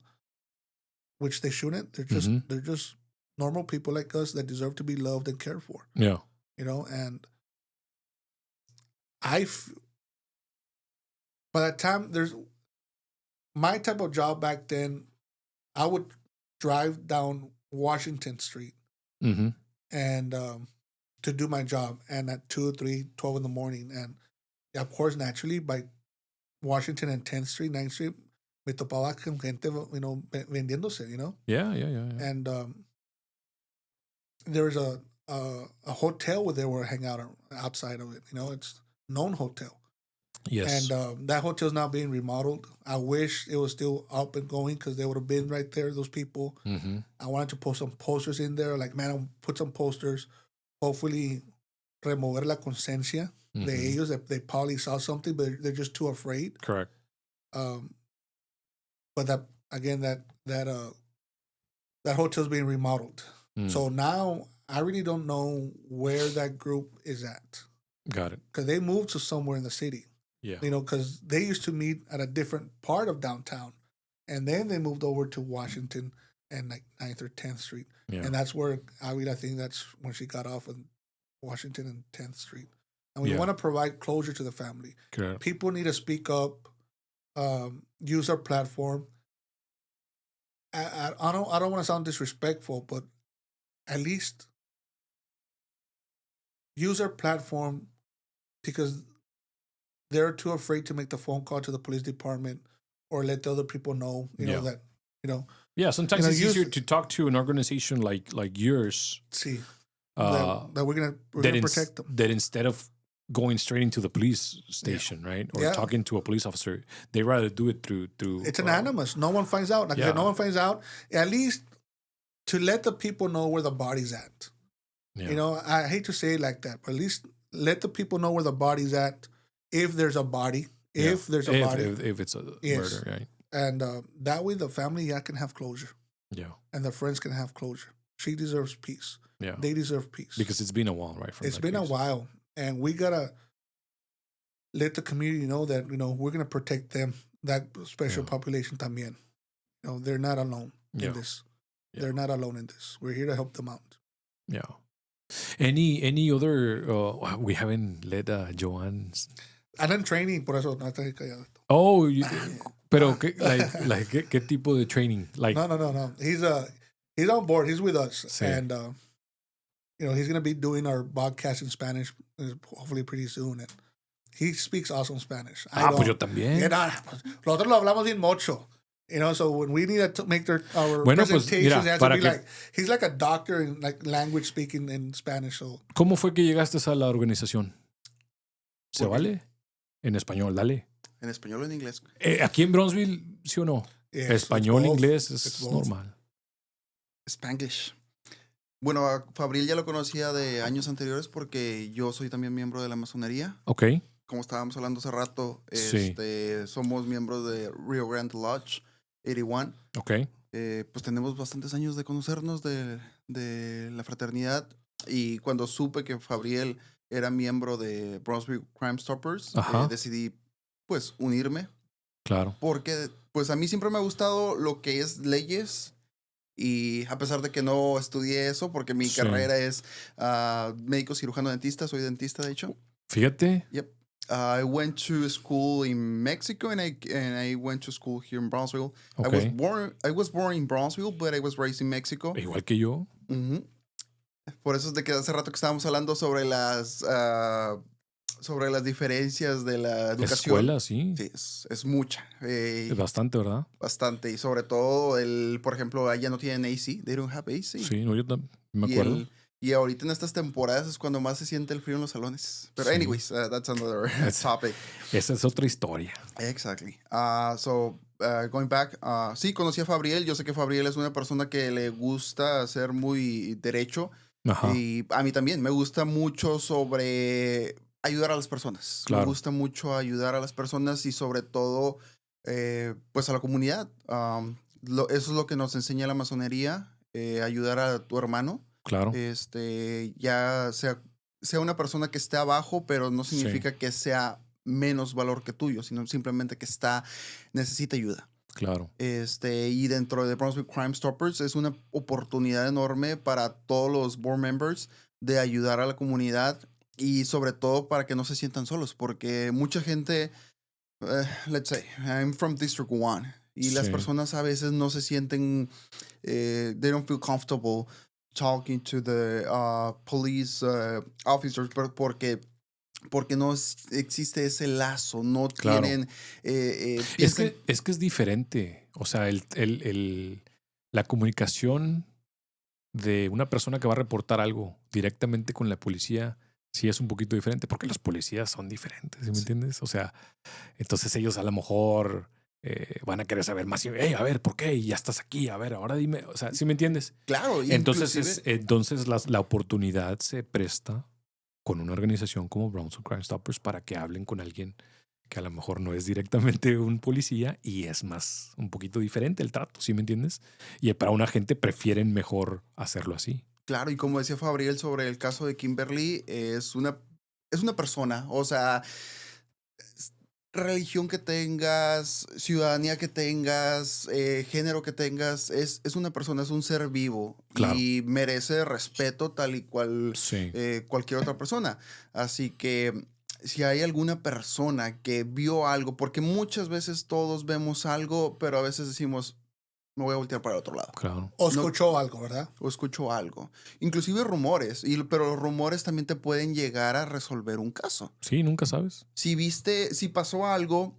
which they shouldn't. They're just normal people like us that deserve to be loved and cared for. Yeah. And by that time, there's my type of job back then I would drive down Washington Street Mm-hmm. and to do my job, and at 2, 3, 12 in the morning, and of course, naturally, by Washington and 10th Street, 9th Street, me topaba con gente, vendiéndose, Yeah. and there was a hotel where they were hanging out outside of it. It's known hotel. Yes. And that hotel's now being remodeled. I wish it was still up and going because they would have been right there, those people. Mm-hmm. I wanted to post some posters in there. Like, man, I'll put some posters. Hopefully, remover la conciencia de ellos. That they probably saw something, but they're just too afraid. Correct. But that hotel's being remodeled. So now I really don't know where that group is at. Got it. Because they moved to somewhere in the city. Yeah. Because they used to meet at a different part of downtown. And then they moved over to Washington and like 9th or 10th Street. Yeah. And that's where I think that's when she got off on Washington and 10th Street. And we want to provide closure to the family. Correct. People need to speak up, use our platform. I don't want to sound disrespectful, but at least use our platform because they're too afraid to make the phone call to the police department or let the other people know, that. Yeah, sometimes it's easier to talk to an organization like yours. See, that we're gonna protect them. That instead of going straight into the police station, right, or talking to a police officer, they rather do it through. It's anonymous. No one finds out. If no one finds out, at least to let the people know where the body's at. Yeah. I hate to say it like that, but at least let the people know where the body's at. If there's a body, if it's a murder, right? And that way the family can have closure. Yeah. And the friends can have closure. She deserves peace. Yeah. They deserve peace. Because it's been a while, right? It's been a while. And we got to let the community know that, we're going to protect them, that special population también. They're not alone in this. Yeah. They're not alone in this. We're here to help them out. Yeah. Any other, we haven't let Joan... I'm in training, por eso no estoy callado. Oh, pero ¿qué tipo de training? Like No. He's on board. He's with us, and he's gonna be doing our podcast in Spanish, hopefully pretty soon. And he speaks awesome Spanish. Pues yo también. Nosotros lo hablamos bien mucho. So when we need to make our presentations, he has to be he's like a doctor in like language speaking in Spanish. So. ¿Cómo fue que llegaste a la organización? ¿Se vale? En español, dale. En español o en inglés. Aquí en Brownsville, ¿sí o no? Español, inglés, es normal. Spanglish. Bueno, a Fabriel ya lo conocía de años anteriores porque yo soy también miembro de la masonería. Ok. Como estábamos hablando hace rato, sí. Somos miembros de Rio Grande Lodge 81. Ok. Pues tenemos bastantes años de conocernos de la fraternidad y cuando supe que Fabriel era miembro de Brownsville Crime Stoppers, decidí pues unirme. Claro. Porque pues a mí siempre me ha gustado lo que es leyes y a pesar de que no estudié eso porque mi carrera es médico cirujano dentista, soy dentista de hecho. Fíjate. Yep. I went to school in Mexico and I went to school here in Brownsville. Okay. I was born in Brownsville, but I was raised in Mexico. Igual que yo. Por eso es de que hace rato que estábamos hablando sobre las diferencias de la educación. Escuela, sí. Sí, es mucha. Es bastante, ¿verdad? Bastante. Y sobre todo, por ejemplo, allá no tienen AC. They don't have AC. Sí, no, yo me acuerdo. Y ahorita en estas temporadas es cuando más se siente el frío en los salones. Pero anyways, that's another topic. Esa es otra historia. Exactly. Going back, sí, conocí a Fabriel. Yo sé que Fabriel es una persona que le gusta ser muy derecho. Ajá. Y a mí también me gusta mucho sobre ayudar a las personas. Claro. Me gusta mucho ayudar a las personas y sobre todo pues a la comunidad. Eso es lo que nos enseña la masonería, ayudar a tu hermano. Claro. Ya sea una persona que esté abajo, pero no significa que sea menos valor que tuyo, sino simplemente que necesita ayuda. Claro. Y dentro de Brownsville Crime Stoppers es una oportunidad enorme para todos los board members de ayudar a la comunidad y sobre todo para que no se sientan solos, porque mucha gente, let's say, I'm from District 1 Y las personas a veces no se sienten, they don't feel comfortable talking to the police officers porque no existe ese lazo, no tienen... Es que es diferente. O sea, la comunicación de una persona que va a reportar algo directamente con la policía sí es un poquito diferente, porque los policías son diferentes, ¿sí me entiendes? O sea, entonces ellos a lo mejor van a querer saber más. Hey, a ver, ¿por qué? Y ya estás aquí, a ver, ahora dime. O sea, ¿sí me entiendes? Claro. Entonces la oportunidad se presta con una organización como Brownsville Crime Stoppers para que hablen con alguien que a lo mejor no es directamente un policía y es más, un poquito diferente el trato, ¿sí me entiendes? Y para una gente prefieren mejor hacerlo así. Claro, y como decía Fabriel sobre el caso de Kimberly, es una persona, o sea, religión que tengas, ciudadanía que tengas, género que tengas, es una persona, es un ser vivo. Claro. Y merece respeto tal y cual cualquier otra persona. Así que si hay alguna persona que vio algo, porque muchas veces todos vemos algo, pero a veces decimos, me voy a voltear para el otro lado. Claro. O escuchó algo, ¿verdad? O escuchó algo. Inclusive rumores, pero los rumores también te pueden llegar a resolver un caso. Sí, nunca sabes. Si pasó algo,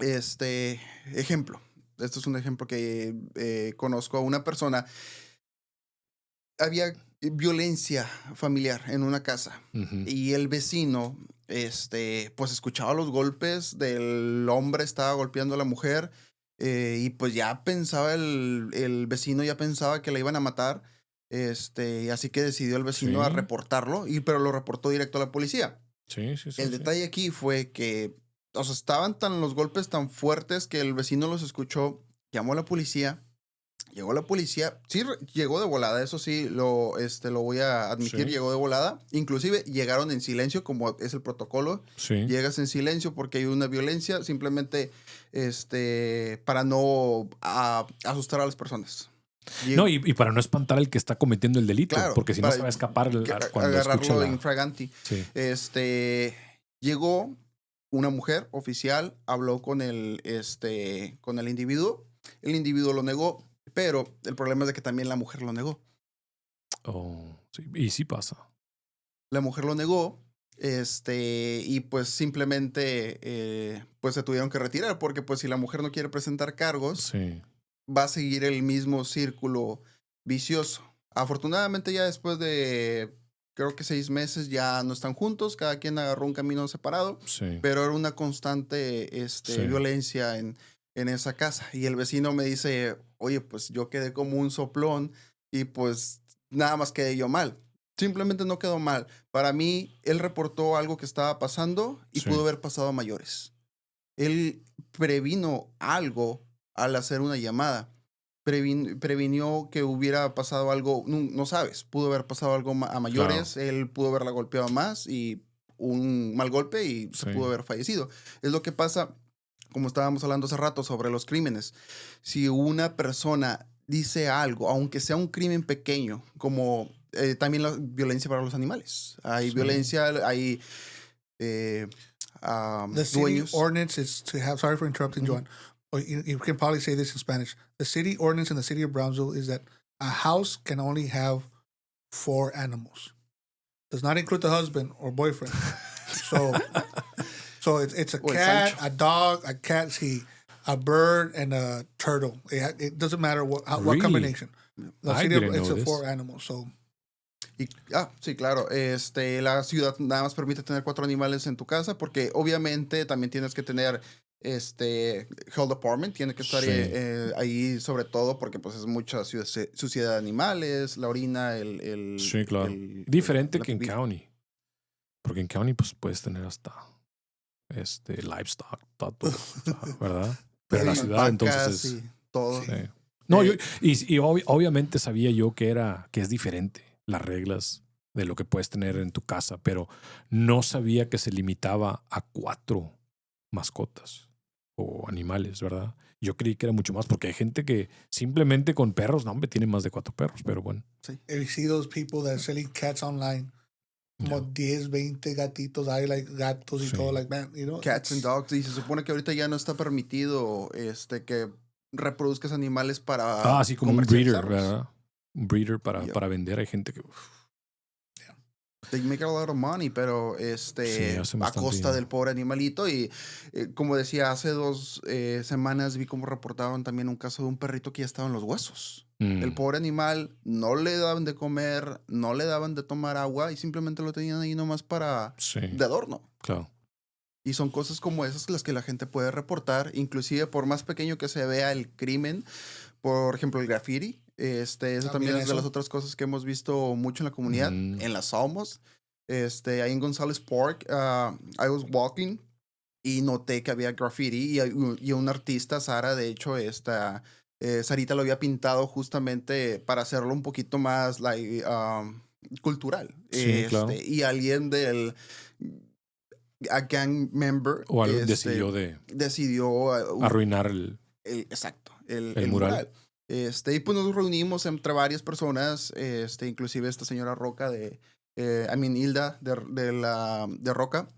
ejemplo. Esto es un ejemplo que conozco a una persona. Había violencia familiar en una casa. Y el vecino, pues escuchaba los golpes del hombre, estaba golpeando a la mujer. Y pues ya pensaba el vecino ya pensaba que la iban a matar. Así que decidió el vecino a reportarlo, pero lo reportó directo a la policía. El detalle aquí fue que, o sea, estaban los golpes tan fuertes que el vecino los escuchó, llamó a la policía. Llegó la policía, sí, llegó de volada, eso sí, lo voy a admitir, llegó de volada. Inclusive llegaron en silencio, como es el protocolo. Llegas en silencio porque hay una violencia, simplemente para no asustar a las personas. No, y para no espantar al que está cometiendo el delito, claro, porque si no se va a escapar cuando agarrarlo infraganti. Llegó una mujer oficial, habló con el individuo. El individuo lo negó. Pero el problema es de que también la mujer lo negó. Oh, sí. Y sí pasa. La mujer lo negó, y pues simplemente pues se tuvieron que retirar, porque pues si la mujer no quiere presentar cargos, va a seguir el mismo círculo vicioso. Afortunadamente ya después de creo que 6 meses ya no están juntos, cada quien agarró un camino separado, pero era una constante violencia en esa casa. Y el vecino me dice, oye, pues yo quedé como un soplón y pues nada más quedé yo mal. Simplemente no quedó mal. Para mí, él reportó algo que estaba pasando y pudo haber pasado a mayores. Él previno algo al hacer una llamada. Previnió que hubiera pasado algo, no sabes, pudo haber pasado algo a mayores. Claro. Él pudo haberla golpeado más y un mal golpe y se pudo haber fallecido. Es lo que pasa, como estábamos hablando hace rato sobre los crímenes. Si una persona dice algo, aunque sea un crimen pequeño, como también la violencia para los animales. Hay violencia, hay the city ordinance is to have, sorry for interrupting, Joan. You can probably say this in Spanish. The city ordinance in the city of Brownsville is that a house can only have 4 animals. Does not include the husband or boyfriend. So it's a cat, a dog, a cat, a bird, and a turtle. It doesn't matter what combination. It's a 4 animals. So. Sí, claro. La ciudad nada más permite tener 4 animales en tu casa porque obviamente también tienes que tener health department, tiene que estar ahí sobre todo porque pues es mucha suciedad de animales, la orina, Sí, claro. Diferente que en county. Porque en county pues puedes tener hasta livestock, todo, ¿verdad? Pero en la ciudad entonces sí, todo. Sí. No, obviamente sabía yo que es diferente las reglas de lo que puedes tener en tu casa, pero no sabía que se limitaba a 4 mascotas o animales, ¿verdad? Yo creí que era mucho más, porque hay gente que simplemente con perros, no, hombre, tiene más de 4 perros, pero bueno. Sí. You see those people that are selling cats online, como 10, 20 gatitos, hay like gatos y todo, like, man, you know. Cats and dogs, y se supone que ahorita ya no está permitido que reproduzcas animales para así como un breeder, comercializarlos. ¿verdad? Un breeder para vender. Hay gente que... They make a lot of money, pero hace a bastante costa dinero. del pobre animalito. Y como decía, hace 2 semanas vi cómo reportaban también un caso de un perrito que ya estaba en los huesos. El pobre animal no le daban de comer, no le daban de tomar agua y simplemente lo tenían ahí nomás de adorno. Claro. Y son cosas como esas las que la gente puede reportar, inclusive por más pequeño que se vea el crimen. Por ejemplo, el graffiti. Eso también es de las otras cosas que hemos visto mucho en la comunidad, en las Almos. Ahí en González Park, I was walking y noté que había graffiti y un artista, Sara, de hecho, Sarita lo había pintado justamente para hacerlo un poquito más cultural. Sí, claro. Y alguien a gang member O algo decidió arruinar exacto, el el mural. Y pues nos reunimos entre varias personas, inclusive esta señora Roca Hilda de Roca,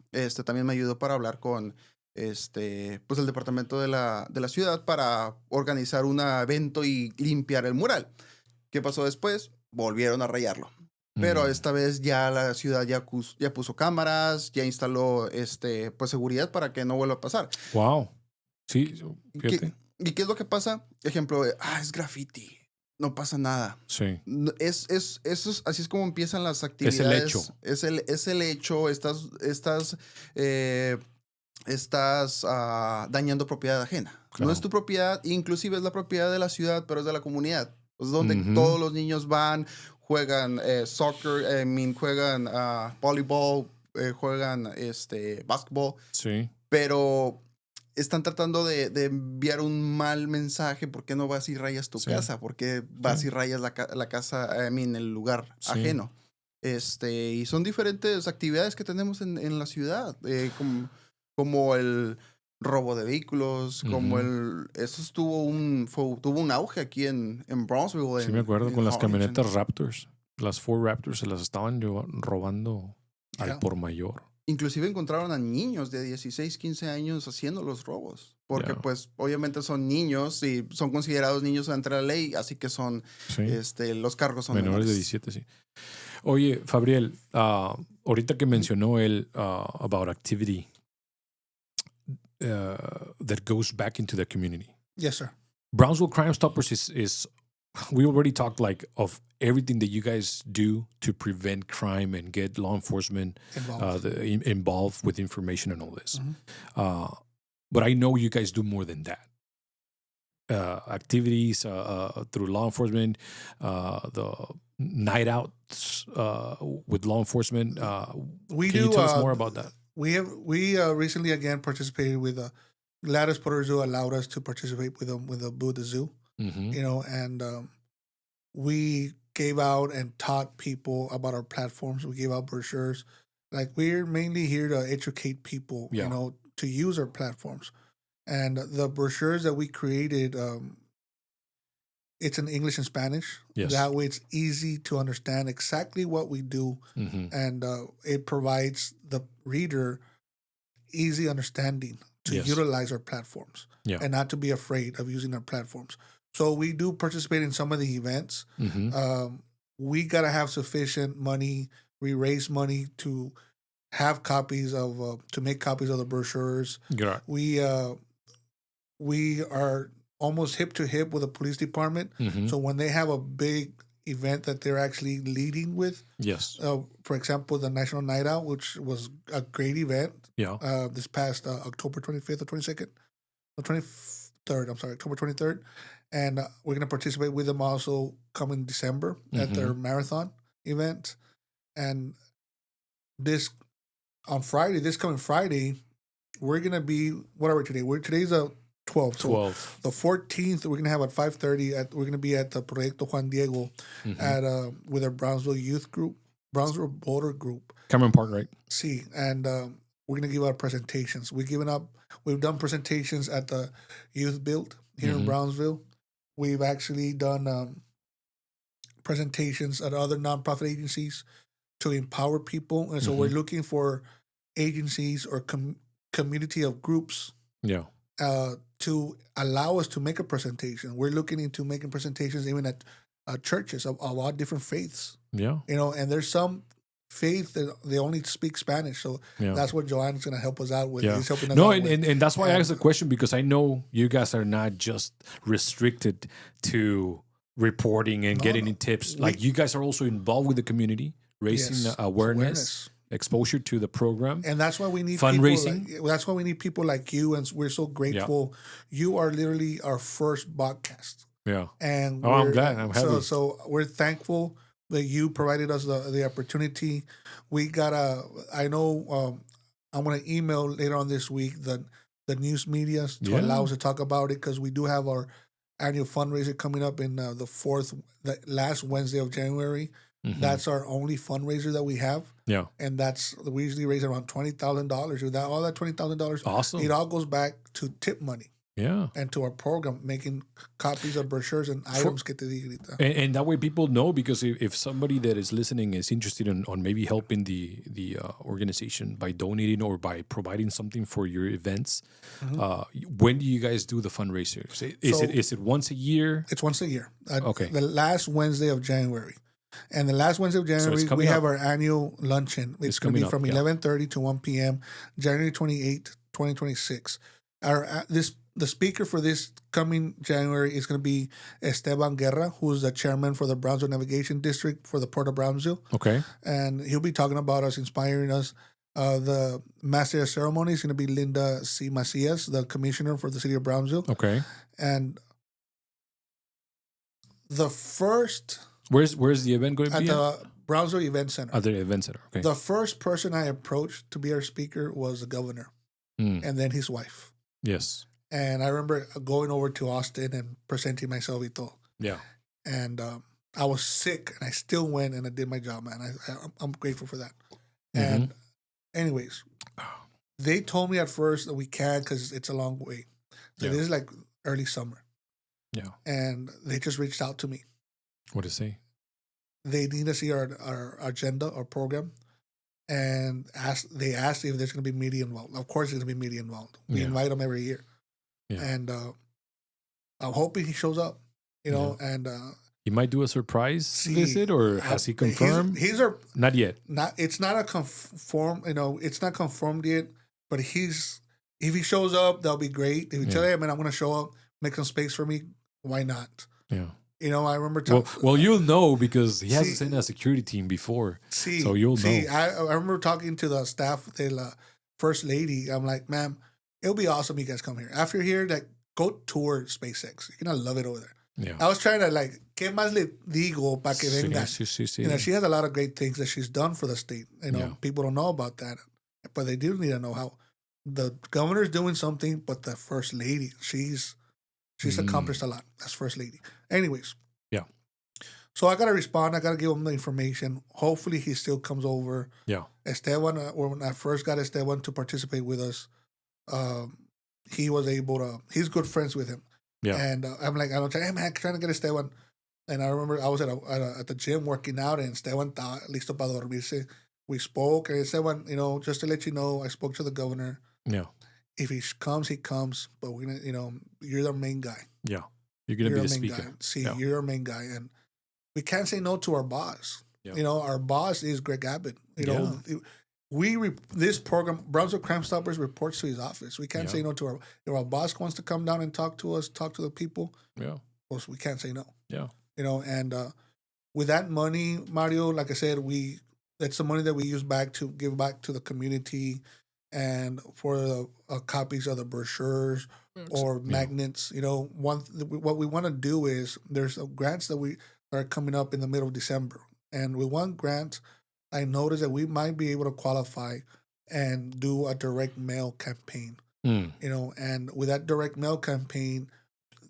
también me ayudó para hablar con pues el departamento de la ciudad para organizar un evento y limpiar el mural. ¿Qué pasó después? Volvieron a rayarlo. Pero esta vez ya la ciudad ya puso cámaras, ya instaló pues seguridad para que no vuelva a pasar. Wow. Sí, fíjate. ¿Y qué es lo que pasa? Ejemplo, es graffiti. No pasa nada. Sí. Así es como empiezan las actividades. Es el hecho. Es el hecho. Estás dañando propiedad ajena. Claro. No es tu propiedad, inclusive es la propiedad de la ciudad, pero es de la comunidad. Es donde todos los niños van, juegan soccer, juegan voleibol, juegan básquetbol. Sí. Pero están tratando de enviar un mal mensaje. ¿Por qué no vas y rayas tu casa? ¿Por qué vas y rayas la casa, el lugar ajeno? Y son diferentes actividades que tenemos en la ciudad, como el robo de vehículos, como eso tuvo un auge aquí en Brownsville. Sí, me acuerdo, con las camionetas Raptors. Las Ford Raptors se las estaban robando al por mayor. Inclusive encontraron a niños de 16, 15 años haciendo los robos. Porque, pues, obviamente son niños y son considerados niños ante la ley, así que son, los cargos son menores de 17, sí. Oye, Fabriel, ahorita que mencionó él about activity that goes back into the community. Yes, sir. Brownsville Crime Stoppers is we already talked of everything that you guys do to prevent crime and get law enforcement involved with information and all this. But I know you guys do more than that. Activities through law enforcement, the night outs with law enforcement. Can you tell us more about that? We recently again participated with Gladys Porter Zoo allowed us to participate with the Buddha Zoo. And we gave out and taught people about our platforms. We gave out brochures. Like, we're mainly here to educate people, to use our platforms. And the brochures that we created, it's in English and Spanish. Yes. That way it's easy to understand exactly what we do. And it provides the reader easy understanding to utilize our platforms and not to be afraid of using our platforms. So we do participate in some of the events. We got to have sufficient money. We raise money to have copies of, to make copies of the brochures. Right. We are almost hip to hip with the police department. So when they have a big event that they're actually leading with, for example, the National Night Out, which was a great event. This past October 25th or 22nd, or 23rd. I'm sorry, October 23rd. And we're going to participate with them also coming December at their marathon event. And this coming Friday, we're going to be, what are we today? Today's a 12th. So the 14th, we're going to have at 5:30, we're going to be at the Proyecto Juan Diego with our Brownsville youth group, Brownsville Border group. Cameron Park, right? See, and we're going to give out presentations. We've done presentations at the Youth Build here in Brownsville. We've actually done presentations at other nonprofit agencies to empower people. And so we're looking for agencies or community of groups to allow us to make a presentation. We're looking into making presentations even at churches of all different faiths. Yeah. And there's some faith that they only speak Spanish. So that's what Joan's going to help us out with. Yeah. He's helping us no, out and that's why I asked the question, because I know you guys are not just restricted to reporting and getting in tips. Like you guys are also involved with the community, raising awareness, exposure to the program. And that's why we need fundraising. That's why we need people like you, and we're so grateful. You are literally our first podcast. Yeah. And I'm glad. I'm happy. So we're thankful that you provided us the opportunity. We got I know I'm going to email later on this week the news media to allow us to talk about it, because we do have our annual fundraiser coming up in the last Wednesday of January. Mm-hmm. That's our only fundraiser that we have. Yeah. And we usually raise around $20,000. With all that $20,000, awesome. It all goes back to tip money. Yeah. And to our program, making copies of brochures and items que te diga. And that way people know, because if somebody that is listening is interested in on maybe helping the organization by donating or by providing something for your events, when do you guys do the fundraisers? Is it once a year? It's once a year. Okay. The last Wednesday of January. And the last Wednesday of January, we have our annual luncheon. It's going to be from 11:30 to 1 p.m., January 28, 2026. The speaker for this coming January is going to be Esteban Guerra, who's the chairman for the Brownsville Navigation District for the Port of Brownsville. Okay. And he'll be talking about us, inspiring us. The master of ceremony is going to be Linda C. Macias, the commissioner for the city of Brownsville. Okay. And the first... Where's the event going to be? At the Brownsville Event Center. At the event center, okay. The first person I approached to be our speaker was the governor, and then his wife. Yes. And I remember going over to Austin and presenting myself y todo. Yeah. And I was sick, and I still went and I did my job, man. I'm grateful for that. Mm-hmm. And anyways, they told me at first that we can't because it's a long way. So this is like early summer. Yeah. And they just reached out to me. What did it say? They need to see our agenda, our program, and they asked if there's going to be media involved. Of course, there's going to be media involved. We invite them every year. Yeah. And I'm hoping he shows up, and... he might do a surprise visit, or has he confirmed? Not yet. It's not a it's not confirmed yet, but if he shows up, that'll be great. If you tell him, man, I'm going to show up, make some space for me, why not? Yeah. I remember talking... Well, you'll know because he has sent a security team before. So you'll know. I remember talking to the staff, the first lady. I'm like, ma'am, it'll be awesome you guys come here. After here, go tour SpaceX. You're going to love it over there. Yeah. I was trying to, ¿qué más le digo para que venga? Sí. She has a lot of great things that she's done for the state. People don't know about that. But they do need to know how the governor's doing something, but the first lady, she's accomplished a lot. That's first lady. Anyways. Yeah. So I got to respond. I got to give him the information. Hopefully he still comes over. Yeah. Esteban, when I first got Esteban to participate with us, he was able to, he's good friends with him. Yeah. And I'm like, hey man, trying to get Esteban. And I remember I was at the gym working out, and Esteban estaba listo para dormirse. We spoke, and Esteban, just to let you know, I spoke to the governor. Yeah. If he comes, he comes. But we're gonna, you're the main guy. Yeah. You're gonna be the speaker. Guy. See, you're our main guy, and we can't say no to our boss. Yeah. Our boss is Greg Abbott. This program, Brownsville Crime Stoppers, reports to his office. We can't say no to if our boss wants to come down and talk to us, talk to the people. Yeah. Well, we can't say no. Yeah. And with that money, Mario, like I said, that's the money that we use to give back to the community, and for the copies of the brochures or magnets. What we want to do is there's grants that are coming up in the middle of December, and with one grant, I noticed that we might be able to qualify and do a direct mail campaign. And with that direct mail campaign,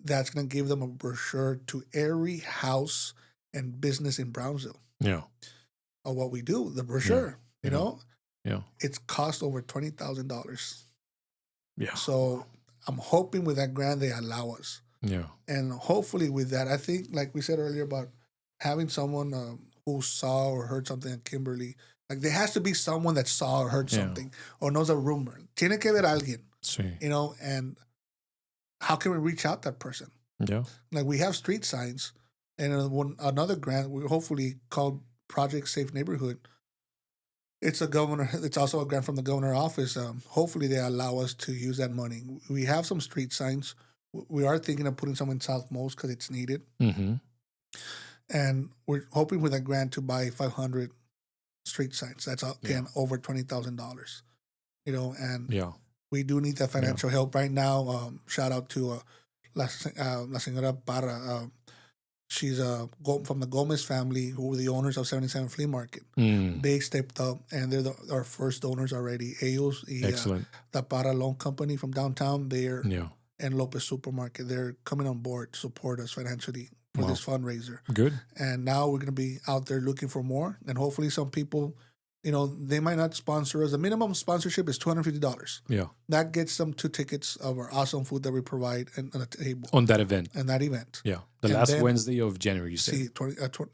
that's going to give them a brochure to every house and business in Brownsville. Yeah. Of what we do, the brochure, Yeah. It's cost over $20,000. Yeah. So I'm hoping with that grant, they allow us. Yeah. And hopefully with that, I think, like we said earlier about having someone who saw or heard something in Kimberly. There has to be someone that saw or heard something or knows a rumor. Tiene que ver alguien. Sí. And how can we reach out that person? Yeah. Like we have street signs, and another grant we hopefully called Project Safe Neighborhood. It's also a grant from the governor office. Hopefully they allow us to use that money. We have some street signs. We are thinking of putting some in South Most because it's needed. Mm-hmm. And we're hoping with that grant to buy 500 street signs. That's again over $20,000. And we do need that financial help right now. Shout out to La Señora Parra. She's from the Gomez family, who were the owners of 77 Flea Market. They stepped up, and they're our first donors already. Ellos, excellent. The Parra Loan Company from downtown, and Lopez Supermarket, they're coming on board to support us financially for this fundraiser. Good. And now we're going to be out there looking for more, and hopefully some people, they might not sponsor us. The minimum sponsorship is $250. Yeah. That gets them 2 tickets of our awesome food that we provide and a table. On that event. Yeah. The last Wednesday of January, you said.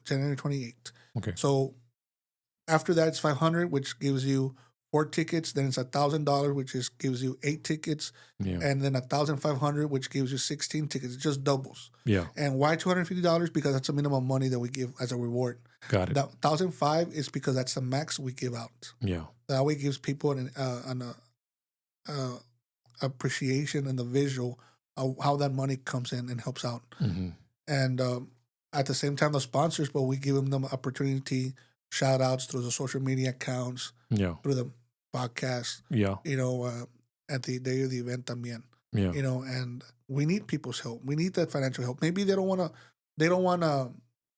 January 28th. Okay. So after that, it's $500, which gives you 4 tickets. Then it's $1,000, which gives you 8 tickets. Yeah. And then $1,500, which gives you 16 tickets. It just doubles. Yeah. And why $250? Because that's the minimum money that we give as a reward. Got it. That $1,500 is because that's the max we give out. Yeah. That way it gives people an appreciation and the visual of how that money comes in and helps out. Mm-hmm. And at the same time, the sponsors, but we give them opportunity, shout outs through the social media accounts, through the podcast, at the day of the event también. Yeah. And we need people's help. We need that financial help. Maybe they don't want to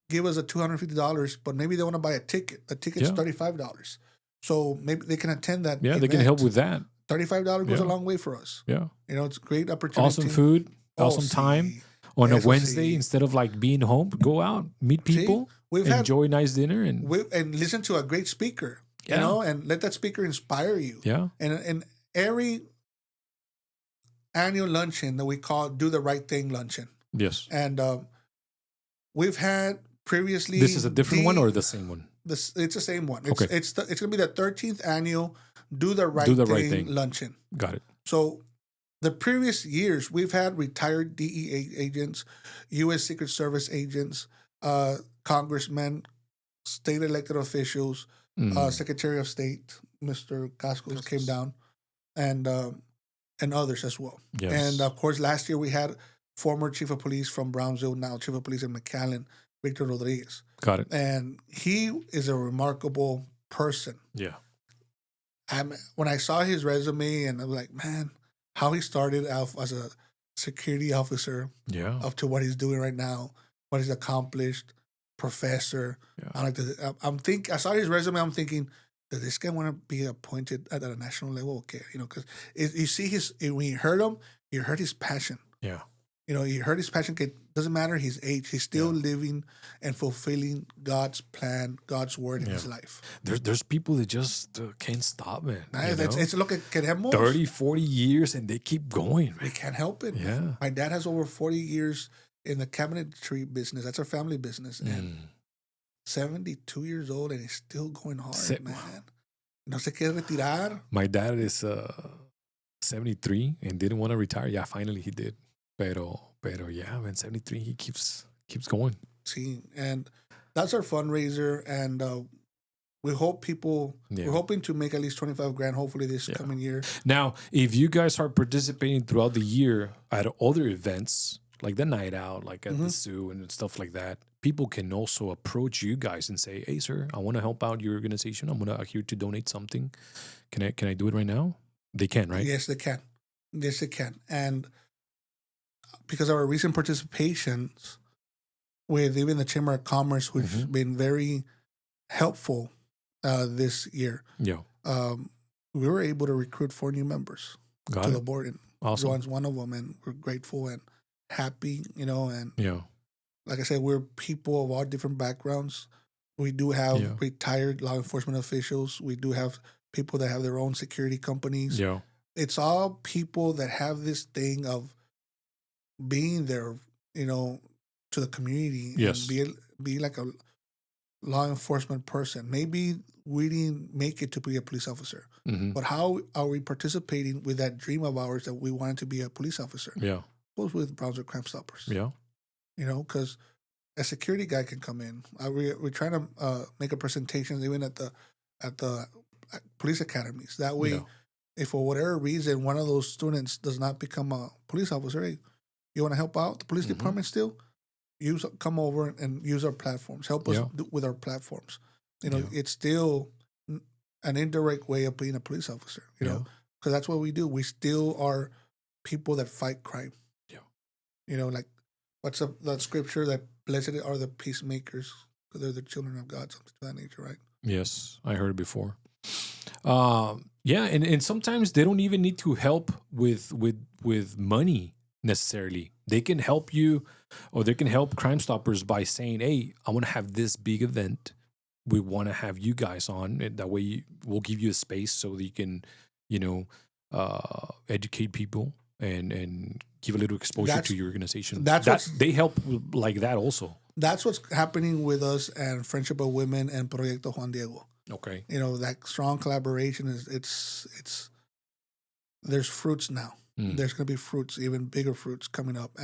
give us a $250, but maybe they want to buy a ticket. The ticket's $35. So maybe they can attend that. Yeah, event. They can help with that. $35 goes a long way for us. Yeah. It's a great opportunity. Awesome food, awesome time. On a Wednesday, instead of being home, go out, meet people, enjoy a nice dinner, and listen to a great speaker. And let that speaker inspire you. Yeah. And every annual luncheon that we call "Do the Right Thing" luncheon. Yes. And we've had previously. This is a different one or the same one? It's the same one. It's going to be the 13th annual Do the Right Thing luncheon. Got it. So. The previous years, we've had retired DEA agents, U.S. Secret Service agents, congressmen, state elected officials, Secretary of State, Mr. Cascos came down, and others as well. Yes. And, of course, last year we had former chief of police from Brownsville, now chief of police in McAllen, Victor Rodriguez. Got it. And he is a remarkable person. Yeah. When I saw his resume, and I was like, man, how he started out as a security officer, up to what he's doing right now, what he's accomplished, professor. Yeah. I saw his resume. I'm thinking, does this guy want to be appointed at a national level? Okay, because you see when you heard him, you heard his passion. Yeah. You heard his passion. It doesn't matter his age. He's still living and fulfilling God's plan, God's word in his life. There's people that just can't stop, man. It's look at queremos 30, 40 years, and they keep going, man. They can't help it. Yeah. My dad has over 40 years in the cabinetry business. That's our family business. And 72 years old, and he's still going hard, man. No se quiere retirar. My dad is 73 and didn't want to retire. Yeah, finally he did. Pero yeah, man, 73, he keeps going. See, and that's our fundraiser, and we hope we're hoping to make at least $25,000 hopefully this coming year. Now, if you guys are participating throughout the year at other events, like the night out, like at the zoo and stuff like that, people can also approach you guys and say, hey, sir, I want to help out your organization. I'm here to donate something. Can I do it right now? They can, right? Yes, they can. And because of our recent participations with even the Chamber of Commerce, which has been very helpful this year. Yeah. We were able to recruit 4 new members to the board. And awesome. Joan's one of them, and we're grateful and happy, and like I said, we're people of all different backgrounds. We do have retired law enforcement officials. We do have people that have their own security companies. Yeah. It's all people that have this thing of being there, to the community. Yes. And be like a law enforcement person. Maybe we didn't make it to be a police officer, but how are we participating with that dream of ours that we wanted to be a police officer? Yeah. was with Brownsville Crime Stoppers. Yeah. Because a security guy can come in. We're trying to make a presentation even at the police academies. That way, if for whatever reason one of those students does not become a police officer, hey, you want to help out the police department still? Come over and use our platforms. Help us with our platforms. It's still an indirect way of being a police officer. Because that's what we do. We still are people that fight crime. Yeah. Like what's the scripture that blessed are the peacemakers because they're the children of God, something to that nature, right? Yes, I heard it before. And sometimes they don't even need to help with money necessarily. They can help you, or they can help Crime Stoppers by saying, hey, I want to have this big event. We want to have you guys on. And that way we'll give you a space so that you can, educate people and give a little exposure to your organization. They help like that also. That's what's happening with us and Friendship of Women and Proyecto Juan Diego. Okay. That strong collaboration it's there's fruits now. There's going to be fruits, even bigger fruits coming up,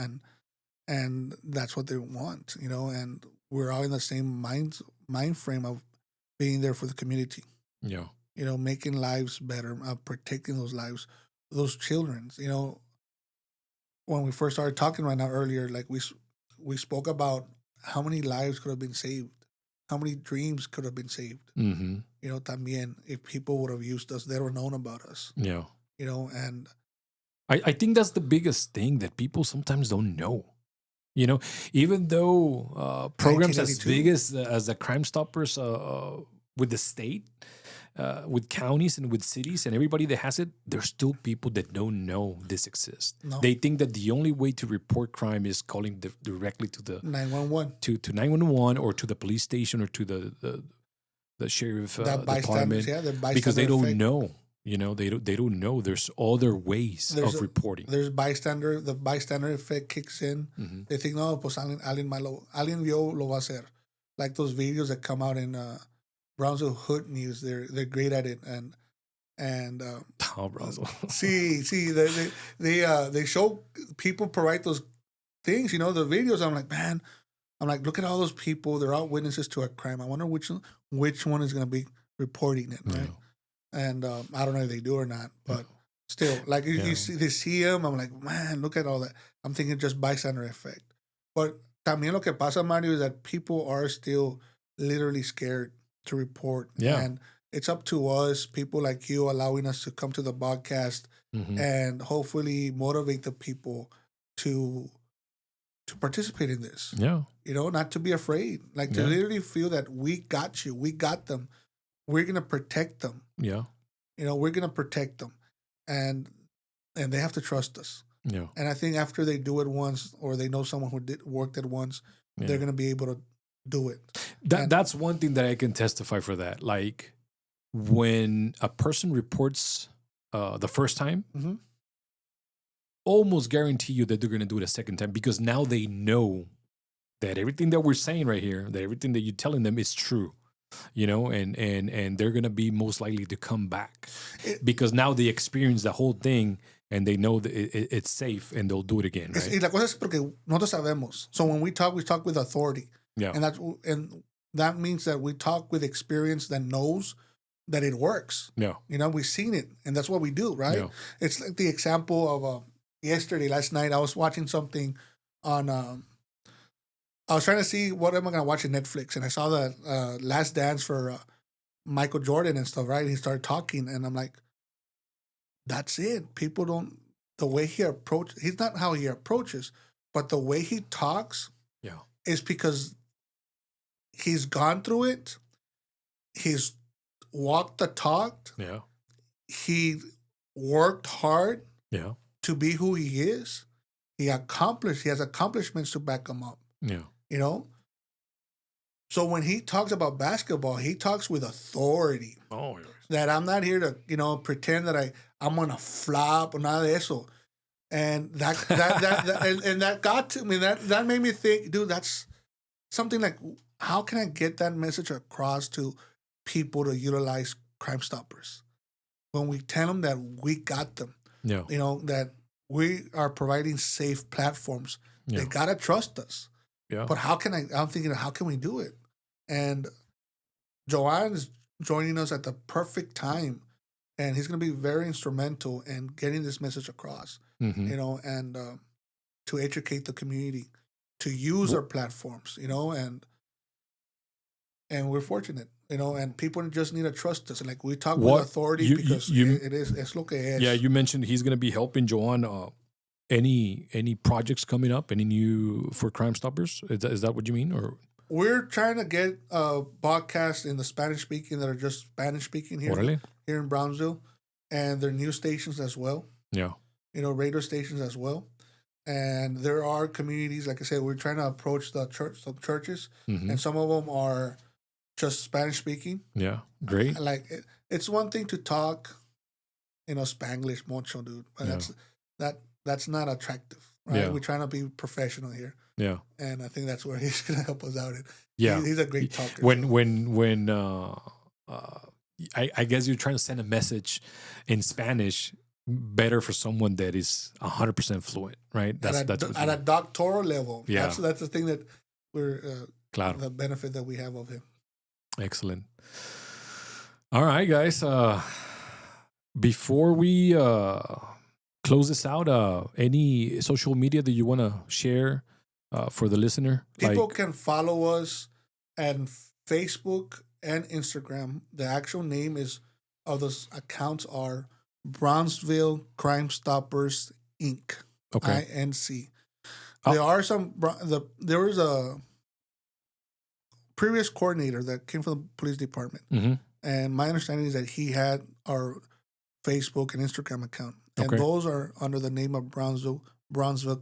and that's what they want, and we're all in the same mind frame of being there for the community. Yeah. Making lives better, protecting those lives, those children. When we first started talking right now earlier, like we spoke about how many lives could have been saved, how many dreams could have been saved. Mm-hmm. También, if people would have used us, they would have known about us. Yeah. And I think that's the biggest thing that people sometimes don't know. Even though programs as big as the Crime Stoppers with the state, with counties and with cities and everybody that has it, there's still people that don't know this exists. No. They think that the only way to report crime is calling directly to the 911, to 911 or to the police station or to the sheriff department, because they don't know. They don't know. There's other ways of reporting. There's the bystander effect kicks in. Mm-hmm. They think, no, pues alguien vio lo va a hacer. Like those videos that come out in Brownsville Hood News, they're great at it, and Brownsville. they show people provide those things, the videos. I'm like, look at all those people. They're all witnesses to a crime. I wonder which one is going to be reporting it, right? Yeah. And I don't know if they do or not, but still, like they see them. I'm like, man, look at all that. I'm thinking just bystander effect. But también lo que pasa, Mario, is that people are still literally scared to report. Yeah. And it's up to us, people like you, allowing us to come to the podcast and hopefully motivate the people to participate in this. Yeah. Not to be afraid. Like to literally feel that we got you. We got them. We're going to protect them. Yeah. We're going to protect them. And they have to trust us. Yeah. And I think after they do it once, or they know someone who worked it once, they're going to be able to do it. That's one thing that I can testify for that. Like when a person reports the first time, almost guarantee you that they're going to do it a second time, because now they know that everything that we're saying right here, that everything that you're telling them is true. And they're going to be most likely to come back because now they experience the whole thing and they know that it's safe and they'll do it again, right? Y la cosa es porque nosotros sabemos. So when we talk with authority. Yeah. And that means that we talk with experience that knows that it works. Yeah. We've seen it, and that's what we do, right? Yeah. It's like the example of last night, I was watching something on I was trying to see what am I going to watch on Netflix, and I saw the Last Dance for Michael Jordan and stuff, right? And he started talking, and I'm like, that's it. People don't, the way he's not how he approaches, but the way he talks is because he's gone through it. He's walked the talk. Yeah. He worked hard to be who he is. He has accomplishments to back him up. Yeah. So when he talks about basketball, he talks with authority. Oh, yes. That I'm not here to, pretend that I'm gonna flop or nada de eso. And that and that got to me. That made me think, dude, that's something like, how can I get that message across to people to utilize Crime Stoppers? When we tell them that we got them. Yeah. That we are providing safe platforms. Yeah. They gotta trust us. Yeah. But I'm thinking, how can we do it? And Joan is joining us at the perfect time, and he's going to be very instrumental in getting this message across. Mm-hmm. And to educate the community, to use our platforms, and we're fortunate, and people just need to trust us. And like we talk with authority because it's lo que es. Yeah, you mentioned he's going to be helping Joan. Any projects coming up? Any new for Crime Stoppers? Is that what you mean? Or we're trying to get podcasts in the Spanish speaking that are just Spanish speaking here in Brownsville, and their news stations as well. Yeah, radio stations as well. And there are communities, like I said, we're trying to approach some churches, mm-hmm. and some of them are just Spanish speaking. Yeah, great. Like it's one thing to talk, Spanglish mucho, dude, but that's not attractive, right? Yeah. We're trying to be professional here. Yeah, and I think that's where he's gonna help us out. He's a great talker. When I guess you're trying to send a message in Spanish. Better for someone that is 100% fluent, right? That's at a doctoral level. Yeah, that's the thing that we're claro. The benefit that we have of him. Excellent. All right, guys. Before we close this out, any social media that you want to share for the listener? People can follow us at Facebook and Instagram. The actual name of those accounts are Brownsville Crime Stoppers Inc. Okay. INC. There are there was a previous coordinator that came from the police department, mm-hmm. and my understanding is that he had our Facebook and Instagram account, and those are under the name of Brownsville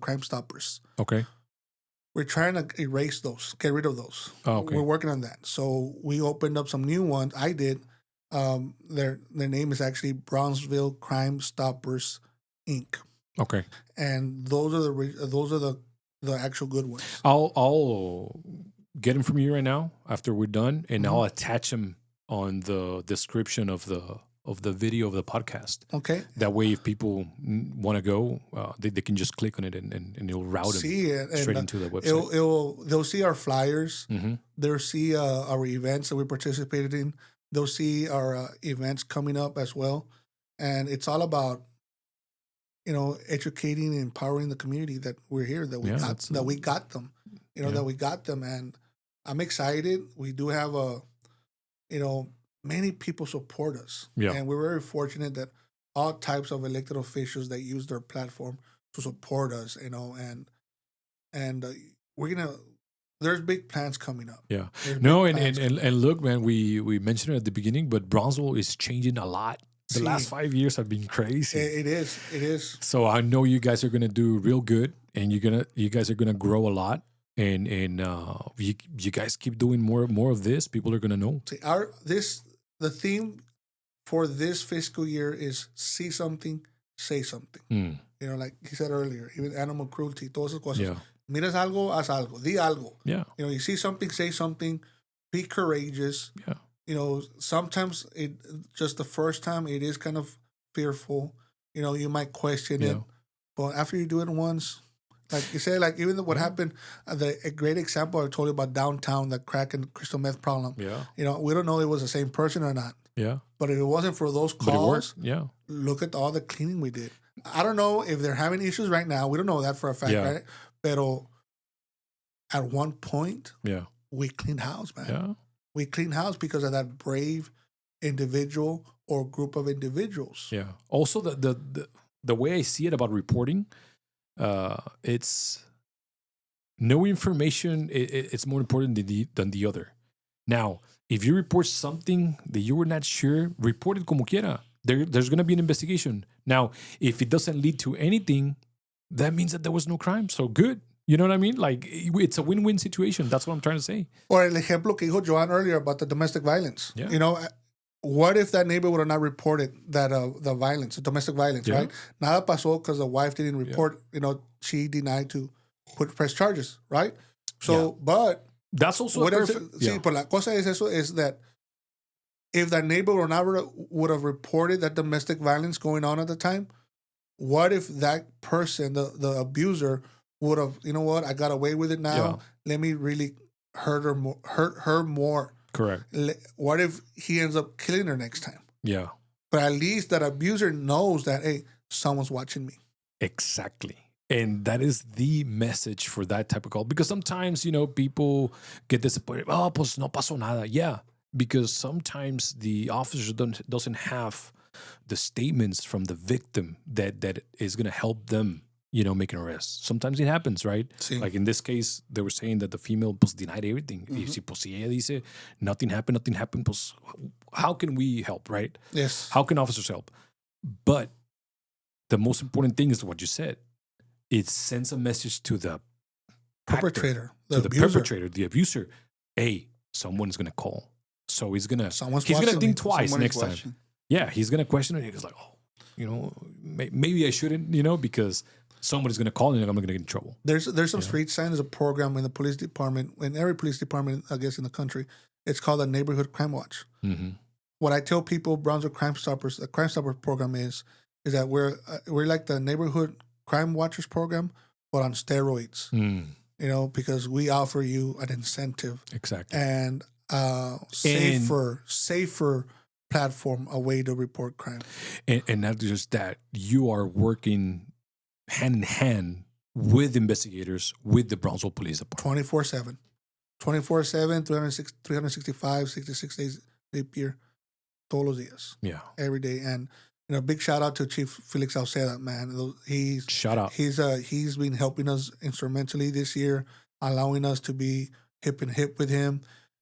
Crime Stoppers. Okay. We're trying to erase those, get rid of those. Oh, okay. We're working on that. So we opened up some new ones. I did. Their name is actually Brownsville Crime Stoppers Inc. Okay, and those are the actual good ones. I'll get them from you right now after we're done, and mm-hmm. I'll attach them on the description of the video of the podcast. Okay. That way, if people want to go, they can just click on it and it'll route them straight into the website. They'll see our flyers. Mm-hmm. They'll see our events that we participated in. They'll see our events coming up as well. And it's all about, educating and empowering the community that we're here, that we got them, that we got them. And I'm excited. We do have many people support us. Yeah. And we're very fortunate that all types of elected officials that use their platform to support us, and we're going to, there's big plans coming up. Yeah. No, and look, man, we mentioned it at the beginning, but Brownsville is changing a lot. The last 5 years have been crazy. It is. So I know you guys are gonna do real good, and you guys are gonna grow a lot, and you guys keep doing more of this. People are gonna know. See, the theme for this fiscal year is see something, say something. Like he said earlier, even animal cruelty, todas esas cosas. Yeah. Miras algo, haz algo. Di algo. Yeah. You see something, say something. Be courageous. Yeah. Sometimes just the first time it is kind of fearful. You might question it, but after you do it once, like you say, like even what happened, a great example I told you about downtown, the crack and crystal meth problem. Yeah. We don't know if it was the same person or not. Yeah. But if it wasn't for those calls, yeah. Look at all the cleaning we did. I don't know if they're having issues right now. We don't know that for a fact, right? But at one point, we cleaned house, man. Yeah. We cleaned house because of that brave individual or group of individuals. Yeah. Also, the way I see it about reporting, it's no information. It's more important than the other. Now, if you report something that you were not sure, report it como quiera. There's going to be an investigation. Now, if it doesn't lead to anything, that means that there was no crime. So good. You know what I mean? Like, it's a win-win situation. That's what I'm trying to say. Or el ejemplo que dijo Joan earlier about the domestic violence. Yeah. What if that neighbor would have not reported that the violence, the domestic violence, right? Nada pasó because the wife didn't report. She denied to press charges, right? So, but that's also but la cosa es eso, is that if that neighbor would have reported that domestic violence going on at the time, what if that person, the abuser, would have, you know what, I got away with it now. Yeah. Let me really hurt her more. Correct. What if he ends up killing her next time? Yeah. But at least that abuser knows that, hey, someone's watching me. Exactly. And that is the message for that type of call. Because sometimes, people get disappointed. Oh, pues no pasó nada. Yeah. Because sometimes the officer doesn't have the statements from the victim that is going to help them, make an arrest. Sometimes it happens, right? Sí. Like in this case, they were saying that the female pues denied everything. Mm-hmm. Si ella dice, nothing happened, pues how can we help, right? Yes. How can officers help? But the most important thing is what you said. It sends a message to the perpetrator, the perpetrator, the abuser. Hey, someone's gonna call, so he's gonna think twice next time. Yeah, he's gonna question it. He's like, oh, maybe I shouldn't, because somebody's gonna call and I'm gonna get in trouble. There's some street sign. There's a program in the police department, in every police department, I guess, in the country. It's called a Neighborhood Crime Watch. Mm-hmm. What I tell people, Brownsville Crime Stoppers, the Crime Stopper program is that we're like the Neighborhood Crime Watchers program, but on steroids. Because we offer you an incentive, exactly, and safer platform, a way to report crime. And not just that, you are working hand in hand with investigators, with the Brownsville Police Department. 24/7. 24/7, 365, 66 days a year, todos los días. Yeah. Every day. And big shout out to Chief Felix Alceda, man. He's been helping us instrumentally this year, allowing us to be hip and hip with him.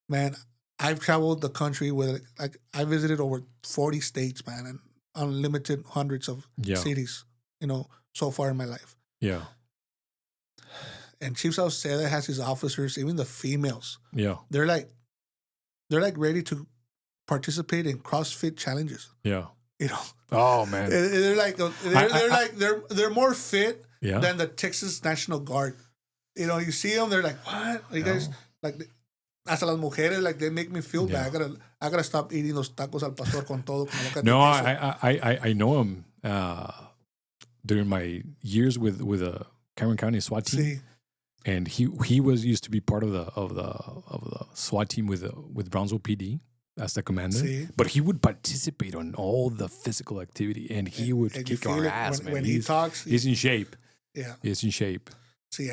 Man, I've traveled the country with, I visited over 40 states, man, and unlimited hundreds of cities, so far in my life. Yeah. And Chief Salceda has his officers, even the females. Yeah. They're like ready to participate in CrossFit challenges. Yeah. Oh man. They're more fit than the Texas National Guard. You see them, they're like, what? You guys hasta las mujeres, they make me feel bad. I gotta stop eating those tacos al pastor con todo. No, I know him during my years with Cameron County SWAT team. Sí. And he used to be part of the SWAT team with Brownsville PD as the commander. Sí. But he would participate on all the physical activity, and he would kick our ass, man. When he talks, he's in shape. Yeah, he's in shape. Sí,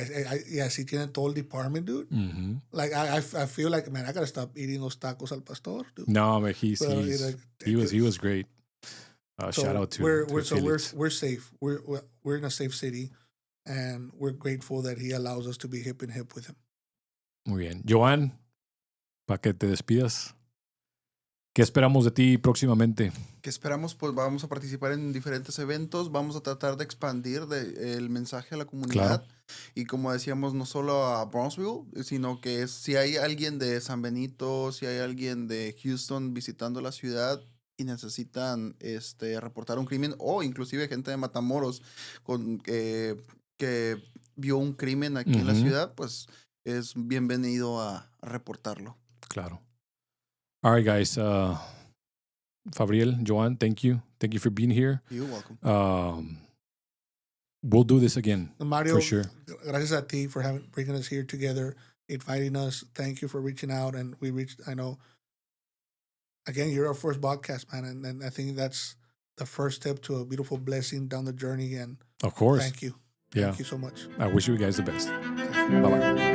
sí tiene todo el department, dude. Mm-hmm. I feel like, man, I gotta stop eating those tacos al pastor, dude. No, man, he was great. Shout out to we're safe. We're in a safe city, and we're grateful that he allows us to be hip and hip with him. Muy bien, Joan, para que te despidas. ¿Qué esperamos de ti próximamente? ¿Qué esperamos? Pues vamos a participar en diferentes eventos, vamos a tratar de expandir el mensaje a la comunidad. Claro. Y como decíamos, no solo a Brownsville, sino que si hay alguien de San Benito, si hay alguien de Houston visitando la ciudad y necesitan reportar un crimen, o inclusive gente de Matamoros que vio un crimen aquí en la ciudad, pues es bienvenido a reportarlo. Claro. All right, guys. Fabriel, Joan, thank you. Thank you for being here. You're welcome. We'll do this again, Mario, for sure. Gracias a ti for bringing us here together, inviting us. Thank you for reaching out. And I know, again, you're our first podcast, man. And I think that's the first step to a beautiful blessing down the journey. And of course. Thank you. Yeah. Thank you so much. I wish you guys the best. Bye-bye.